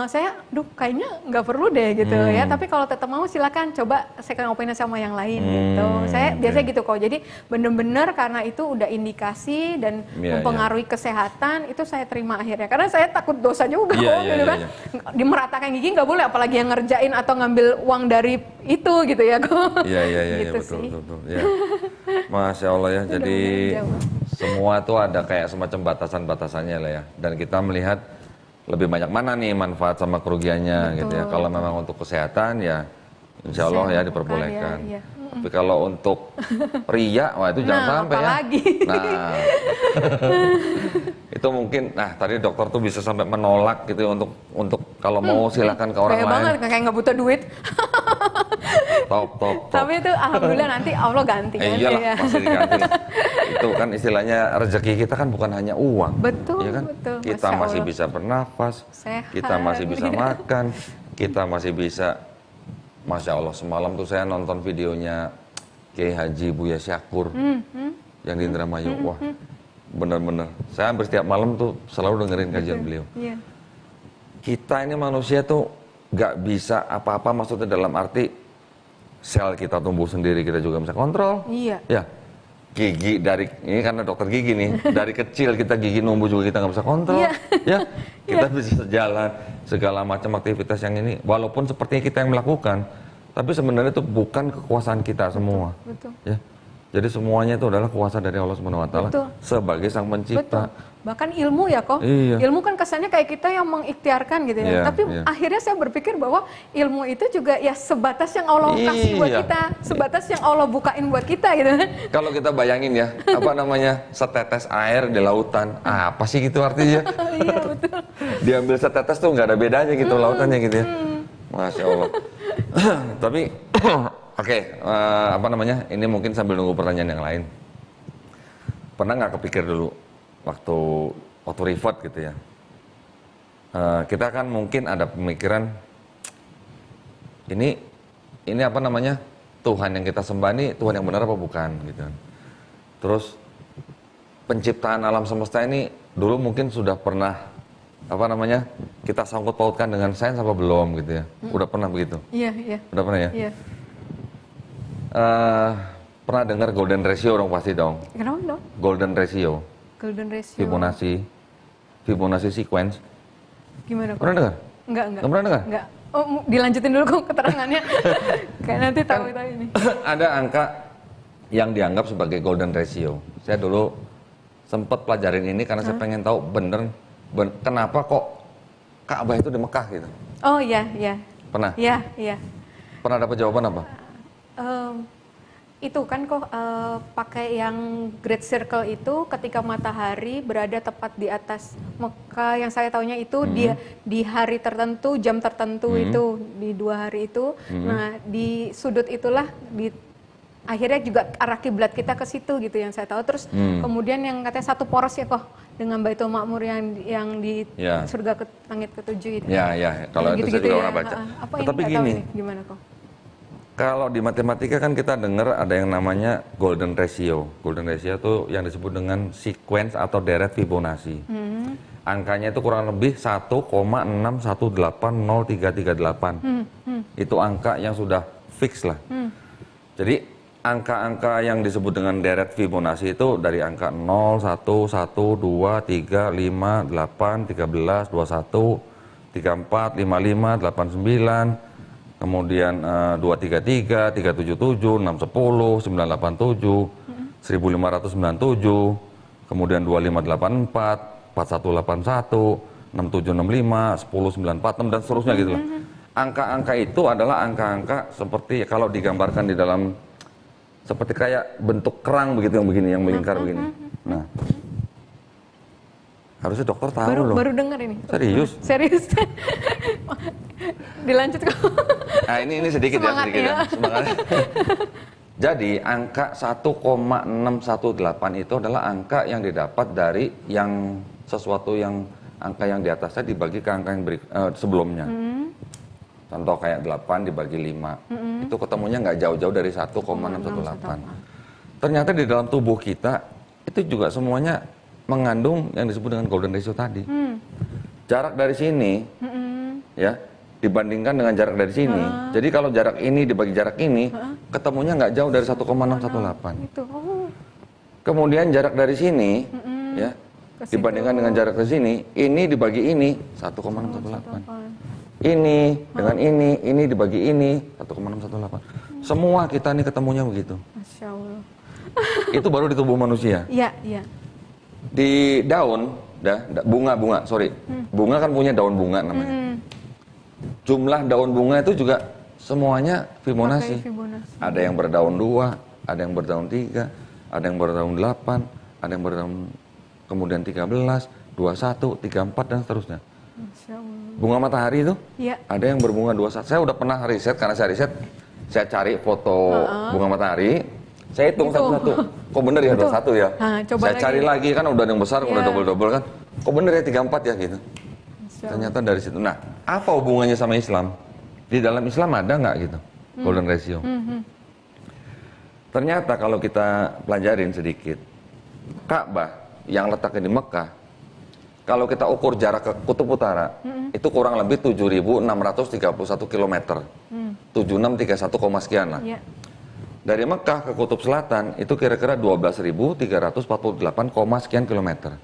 saya, kayaknya nggak perlu deh gitu ya. Tapi kalau tetap mau silakan coba second opinion sama yang lain gitu. Saya biasanya gitu kok. Jadi bener-bener karena itu udah indikasi dan Iya, mempengaruhi kesehatan, itu saya terima akhirnya. Karena saya takut dosa juga Iya, kok iya, gitu iya, kan. Dimeratakan gigi nggak boleh, apalagi yang ngerjain atau ngambil uang dari itu gitu ya kok. Iya, Gitu betul, sih. betul. Ya. Masya Allah ya, jadi semua tuh ada kayak semacam batasan-batasannya lah ya. Dan kita melihat lebih banyak mana nih manfaat sama kerugiannya gitu ya. Kalau memang untuk kesehatan ya insya Allah ya diperbolehkan. Iya. Tapi kalau untuk ria, wah itu jangan sampai ya. apalagi. Nah, itu mungkin, tadi dokter tuh bisa sampai menolak gitu ya untuk kalau mau silakan ke orang Kayak lain. banget, kayak nggak butuh duit. Top. Tapi itu alhamdulillah nanti Allah ganti kan. Iyalah, Iya. pasti diganti lah. Itu kan istilahnya rezeki kita kan bukan hanya uang. Betul, ya kan? betul. Kita Masya masih Allah. bisa bernafas, Sehat. kita masih bisa makan, kita masih bisa, Masya Allah, semalam tuh saya nonton videonya Kiai Haji Buya Syakur yang di Indramayu. Wah, bener-bener. Saya hampir setiap malam tuh selalu dengerin kajian beliau. Iya. Kita ini manusia tuh gak bisa apa-apa, maksudnya dalam arti sel kita tumbuh sendiri kita juga bisa kontrol. Iya. Ya, gigi dari ini karena dokter gigi nih, dari kecil kita gigi numbuh juga kita nggak bisa kontrol. Iya. Ya, kita bisa jalan segala macam aktivitas yang ini, walaupun sepertinya kita yang melakukan, tapi sebenarnya itu bukan kekuasaan kita semua. Betul. Ya, jadi semuanya itu adalah kuasa dari Allah Subhanahu Wa Taala Betul. sebagai sang pencipta. Betul. Bahkan ilmu ya kok. Iya. Ilmu kan kesannya kayak kita yang mengikhtiarkan gitu ya. Iya, Tapi iya. akhirnya saya berpikir bahwa ilmu itu juga ya sebatas yang Allah kasih buat Iya. kita, sebatas yang Allah bukain buat kita gitu. Kalau kita bayangin ya, apa namanya, setetes air di lautan, apa sih gitu artinya? Iya betul. Diambil setetes tuh nggak ada bedanya gitu lautannya gitu ya. Masya Allah. Tapi oke, apa namanya? Ini mungkin sambil nunggu pertanyaan yang lain. Pernah nggak kepikir dulu waktu report gitu ya? Kita kan mungkin ada pemikiran ini apa namanya? Tuhan yang kita sembah ini Tuhan yang benar apa bukan gitu kan. Terus penciptaan alam semesta ini dulu mungkin sudah pernah apa namanya? Kita sangkut pautkan dengan sains apa belum gitu ya. Udah pernah begitu? Iya, iya. Udah pernah ya? Iya. Pernah dengar golden ratio dong pasti dong. Kenapa dong? Golden ratio, Golden ratio. Fibonacci sequence. Gimana kok? Pernah dengar? Enggak. Nggak pernah dengar? Enggak. Oh, dilanjutin dulu kok keterangannya. Kayak nanti tahu ini. Ada angka yang dianggap sebagai golden ratio. Saya dulu sempat pelajarin ini karena saya pengen tahu kenapa kok Ka'bah itu di Mekah gitu. Oh iya, iya. Pernah? Iya, iya. Pernah dapat jawaban apa? Itu kan kok pakai yang great circle itu ketika matahari berada tepat di atas Mekah, yang saya taunya itu dia di hari tertentu, jam tertentu itu di 2 hari itu. Nah, di sudut itulah akhirnya juga arah kiblat kita ke situ gitu yang saya tahu. Terus kemudian yang katanya satu poros ya kok dengan Baitul Ma'mur yang di Ya. surga ke langit ketujuh itu. Ya, kalau itu saya juga pernah baca. Apa ini Tapi nggak tahu gini, ini, gimana kok? kalau di matematika kan kita dengar ada yang namanya golden ratio. Golden ratio itu yang disebut dengan sequence atau deret Fibonacci. Angkanya itu kurang lebih 1,6180338. Itu angka yang sudah fix lah. Jadi angka-angka yang disebut dengan deret Fibonacci itu dari angka 0, 1, 1, 2, 3, 5, 8, 13, 21, 34, 55, 89, kemudian 233, 377, 610, 987, 1597, kemudian 2584, 4181, 6765, 1094, dan seterusnya gitu lah. Angka-angka itu adalah angka-angka seperti kalau digambarkan di dalam seperti kayak bentuk kerang begitu yang begini, yang melingkar begini. Nah, harusnya dokter tahu loh. Baru dengar ini. Serius? Serius. Dilanjut kok. Nah, ini sedikit Semangat ya, sedikit ya. ya. Semangat. Jadi angka 1,618 itu adalah angka yang didapat dari yang sesuatu yang angka yang di atasnya dibagi ke angka yang sebelumnya. Contoh kayak 8 dibagi 5. Itu ketemunya nggak jauh-jauh dari 1,618. Ternyata di dalam tubuh kita itu juga semuanya mengandung yang disebut dengan golden ratio tadi. Jarak dari sini ya dibandingkan dengan jarak dari sini. Jadi kalau jarak ini dibagi jarak ini, ketemunya nggak jauh dari 1,618. Itu. Oh. Kemudian jarak dari sini ya dibandingkan dengan jarak dari sini, ini dibagi ini 1,618. Ini dengan ini dibagi ini 1,618. Semua kita nih ketemunya begitu. Masya Allah. Itu baru di tubuh manusia. Iya, iya. Di daun, bunga, bunga kan punya daun bunga namanya. Jumlah daun bunga itu juga semuanya Fibonacci. Pakai Fibonacci. Ada yang berdaun 2, ada yang berdaun 3, ada yang berdaun 8, ada yang berdaun kemudian 13, 21, 34 dan seterusnya. Masya Allah. Bunga matahari itu Iya. ada yang berbunga 21. Saya udah pernah riset, karena saya riset saya cari foto bunga matahari, saya hitung satu-satu. Kok bener ya 21 ya? Coba Saya cari lagi kan udah yang besar, udah double-double kan. Kok bener ya 34 ya gitu. Ternyata dari situ. Nah, apa hubungannya sama Islam? Di dalam Islam ada nggak gitu golden ratio? Ternyata kalau kita pelajarin sedikit, Ka'bah yang letaknya di Mekah, kalau kita ukur jarak ke Kutub Utara, itu kurang lebih 7.631 km. 7631, sekian lah. Dari Mekah ke Kutub Selatan, itu kira-kira 12.348, sekian kilometer.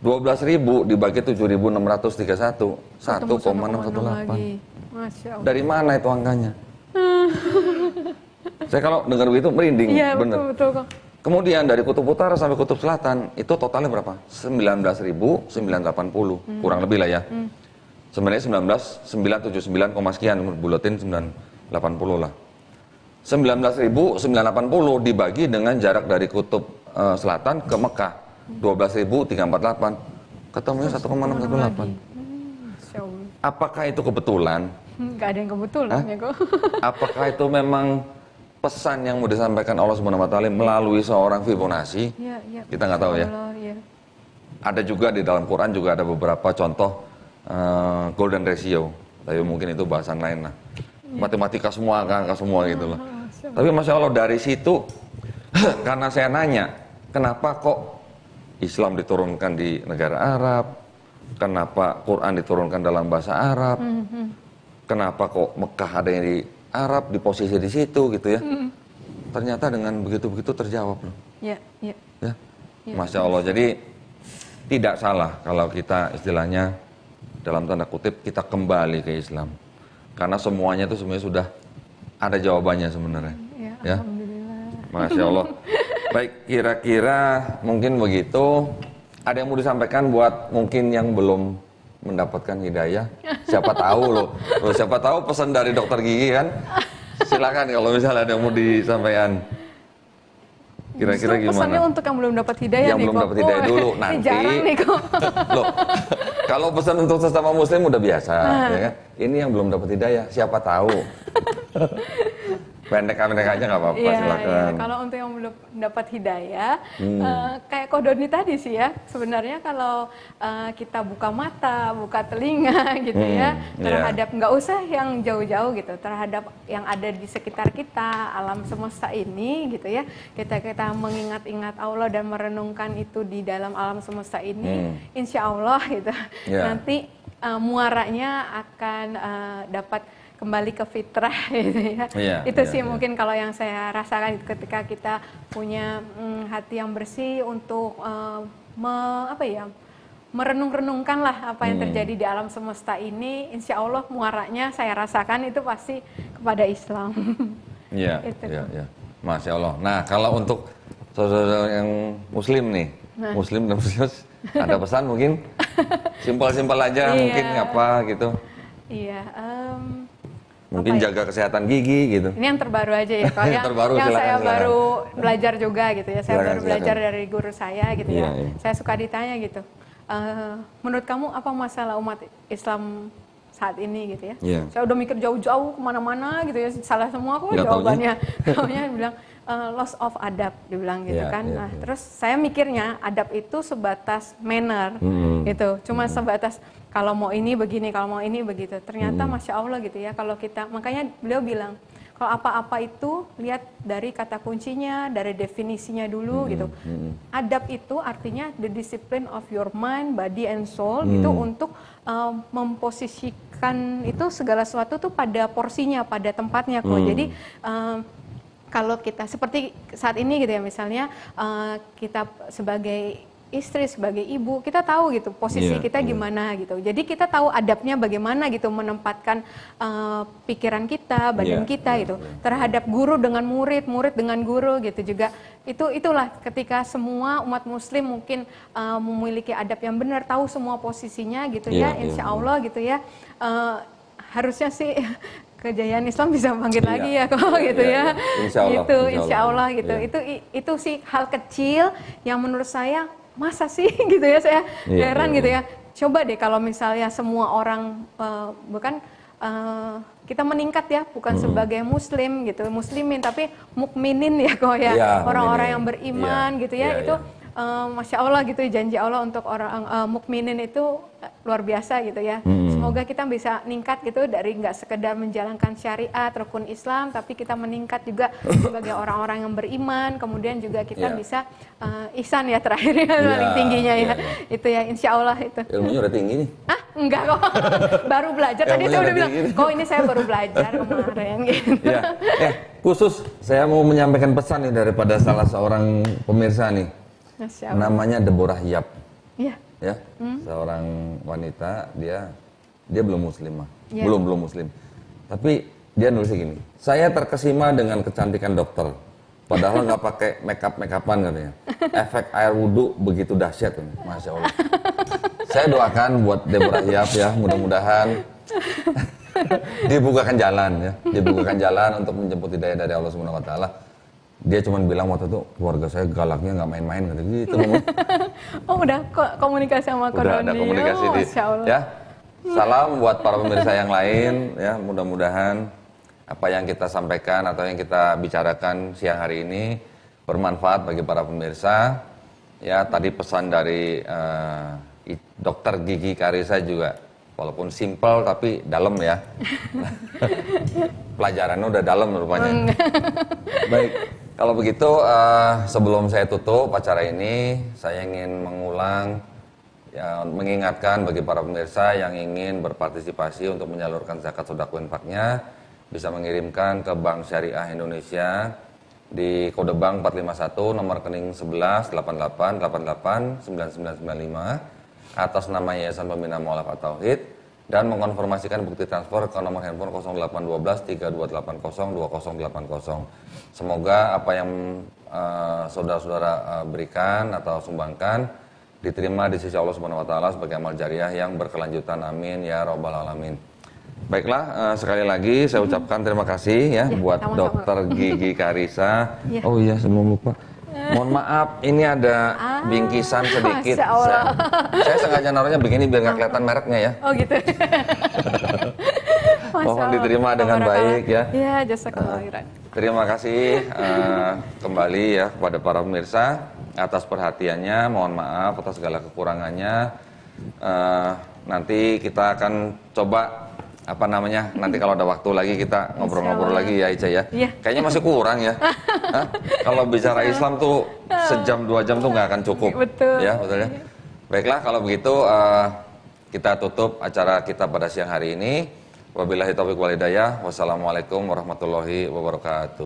12.000 dibagi 7.631, 1,618. Dari mana itu angkanya? Saya kalau dengar begitu merinding, bener. Betul kok. Kemudian dari Kutub Utara sampai Kutub Selatan itu totalnya berapa? 19.980, kurang lebih lah ya. Sebenarnya 19.979, sekian, buletin 980 lah. 19.980 dibagi dengan jarak dari Kutub Selatan ke Mekah 12.348, ketemunya 1,618. Apakah itu kebetulan? Nggak ada yang kebetulan ya kok. Apakah itu memang pesan yang mau disampaikan Allah Subhanahu wa Ta'ala melalui seorang Fibonacci? Kita nggak tahu ya. Ada juga di dalam Quran juga ada beberapa contoh golden ratio, tapi mungkin itu bahasan lain lah. Matematika semua, angka semua gitu loh. Tapi Masya Allah dari situ, karena saya nanya, kenapa kok Islam diturunkan di negara Arab? Kenapa Quran diturunkan dalam bahasa Arab? Kenapa kok Mekah ada yang di Arab, di posisi di situ gitu ya? Ternyata dengan begitu-begitu terjawab loh. Ya. Masya Allah. Jadi tidak salah kalau kita istilahnya dalam tanda kutip kita kembali ke Islam. Karena semuanya itu sebenarnya sudah ada jawabannya sebenarnya. Ya. Alhamdulillah. Masya Allah. Baik, kira-kira mungkin begitu. Ada yang mau disampaikan buat mungkin yang belum mendapatkan hidayah? Siapa tahu loh. Siapa tahu pesan dari dokter gigi kan? Silakan kalau misalnya ada yang mau disampaikan. Kira-kira gimana? Pesannya untuk yang belum dapat hidayah nih kok. Yang belum dapat hidayah dulu. Nanti. Jarang nih kok. Loh, kalau pesan untuk sesama muslim udah biasa. Ya kan? Ini yang belum dapat hidayah. Siapa tahu. Pendek-pendek aja nggak apa-apa, silakan. Kalau untuk yang belum dapat hidayah, kayak Ko Doni tadi sih ya, sebenarnya kalau kita buka mata, buka telinga gitu ya, terhadap nggak usah yang jauh-jauh gitu, terhadap yang ada di sekitar kita, alam semesta ini gitu ya, kita mengingat-ingat Allah dan merenungkan itu di dalam alam semesta ini, insya Allah gitu, nanti muaranya akan dapat kembali ke fitrah gitu ya. Itu sih mungkin kalau yang saya rasakan ketika kita punya hati yang bersih untuk merenung-renungkan lah apa yang terjadi di alam semesta ini, insya Allah muaranya saya rasakan itu pasti kepada Islam. Iya. Masya Allah. Nah kalau untuk saudara yang muslim nih, muslim dan muslim ada pesan mungkin simpel-simpel aja mungkin apa gitu. Iya. Mungkin jaga kesehatan gigi gitu. Ini yang terbaru aja ya. Kalau yang saya baru belajar juga gitu ya. Saya baru belajar dari guru saya gitu ya. Saya suka ditanya gitu. Menurut kamu apa masalah umat Islam saat ini gitu ya? Saya udah mikir jauh-jauh kemana-mana gitu ya. Salah semua kok jawabannya. Taunya bilang loss of adab, dibilang gitu kan. Nah, terus saya mikirnya adab itu sebatas manner gitu. Cuma sebatas kalau mau ini begini, kalau mau ini begitu. Ternyata Masya Allah gitu ya, kalau kita, makanya beliau bilang, kalau apa-apa itu lihat dari kata kuncinya, dari definisinya dulu gitu. Adab itu artinya the discipline of your mind, body and soul gitu untuk memposisikan itu segala sesuatu tuh pada porsinya, pada tempatnya kok. Jadi kalau kita seperti saat ini gitu ya, misalnya kita sebagai istri, sebagai ibu, kita tahu gitu posisi kita gimana gitu. Jadi kita tahu adabnya bagaimana gitu menempatkan pikiran kita, badan kita gitu. Terhadap guru dengan murid, murid dengan guru gitu juga. Itulah ketika semua umat muslim mungkin memiliki adab yang benar, tahu semua posisinya gitu ya, insya Allah gitu ya. Harusnya sih kejayaan Islam bisa bangkit lagi ya kok gitu ya. Insya Allah gitu. Itu sih hal kecil yang menurut saya masa sih gitu ya, saya heran gitu ya. Coba deh kalau misalnya semua orang bukan kita meningkat ya, bukan sebagai muslim gitu, muslimin, tapi mukminin ya kok ya, Iya, orang-orang mukminin. yang beriman Iya, gitu ya, iya, itu iya. Masya Allah gitu, janji Allah untuk orang mukminin itu luar biasa gitu ya. Semoga kita bisa meningkat gitu, dari nggak sekedar menjalankan syariat, rukun Islam, tapi kita meningkat juga sebagai orang-orang yang beriman. Kemudian juga kita Iya. bisa ihsan ya terakhirnya, Iya, paling tingginya ya. iya, Itu ya, insya Allah itu. Ilmunya udah tinggi nih. Ah, enggak kok. Baru belajar. Tadi Ilmunya saya udah udah bilang, tinggi. kok ini saya baru belajar kemarin gitu. Ya, khusus saya mau menyampaikan pesan nih daripada salah seorang pemirsa nih. Masya Allah. Namanya Deborah Yap, Iya. ya, seorang wanita, dia belum muslimah, Iya. belum muslim. Tapi dia nulis gini, saya terkesima dengan kecantikan dokter, padahal nggak pakai makeup-makeupan katanya. Efek air wudhu begitu dahsyat, masya Allah. Saya doakan buat Deborah Yap ya, mudah-mudahan dibukakan jalan ya, dibukakan jalan untuk menjemput hidayah dari Allah Subhanahu Wa Taala. Dia cuma bilang waktu itu, keluarga saya galaknya nggak main-main gitu. Oh, udah komunikasi sama Ko Udah ada Doni. komunikasi Oh, di, Masya Allah. ya. Salam buat para pemirsa yang lain ya, mudah-mudahan apa yang kita sampaikan atau yang kita bicarakan siang hari ini bermanfaat bagi para pemirsa. Ya, tadi pesan dari Dokter Gigi Karisa juga, walaupun simpel tapi dalam ya. Pelajarannya udah dalam rupanya. Baik, kalau begitu sebelum saya tutup acara ini, saya ingin mengulang, ya, mengingatkan bagi para pemirsa yang ingin berpartisipasi untuk menyalurkan zakat sedekah infaknya, bisa mengirimkan ke Bank Syariah Indonesia di kode bank 451, nomor rekening 11 88 88 9995 atas nama Yayasan Pembina Mu'allafat Tauhid, dan mengkonfirmasikan bukti transfer ke nomor handphone 0812 3280 2080. Semoga apa yang saudara-saudara berikan atau sumbangkan diterima di sisi Allah Subhanahu Wa Taala sebagai amal jariah yang berkelanjutan. Amin ya Rabbal Alamin. Baiklah, sekali lagi saya ucapkan terima kasih ya, buat sama-sama. Dokter Gigi Karisa. Ya. Oh iya, sebelum lupa. Mohon maaf, ini ada bingkisan sedikit. Masya Allah. Saya sengaja naruhnya begini biar nggak kelihatan mereknya ya. Oh gitu. Masya Mohon Allah. diterima dengan Tabarakallah. baik ya. Iya, jazakallah khairan. Terima kasih kembali ya kepada para pemirsa atas perhatiannya. Mohon maaf atas segala kekurangannya. Nanti kita akan coba nanti kalau ada waktu lagi kita ngobrol-ngobrol lagi ya Ica ya. Iya. Kayaknya masih kurang ya. Hah? Kalau bicara Islam tuh sejam 2 jam tuh nggak akan cukup. Betul. Ya, betul ya. Baiklah, kalau begitu kita tutup acara kita pada siang hari ini. Wabillahi taufiq wal hidayah. Wassalamualaikum warahmatullahi wabarakatuh.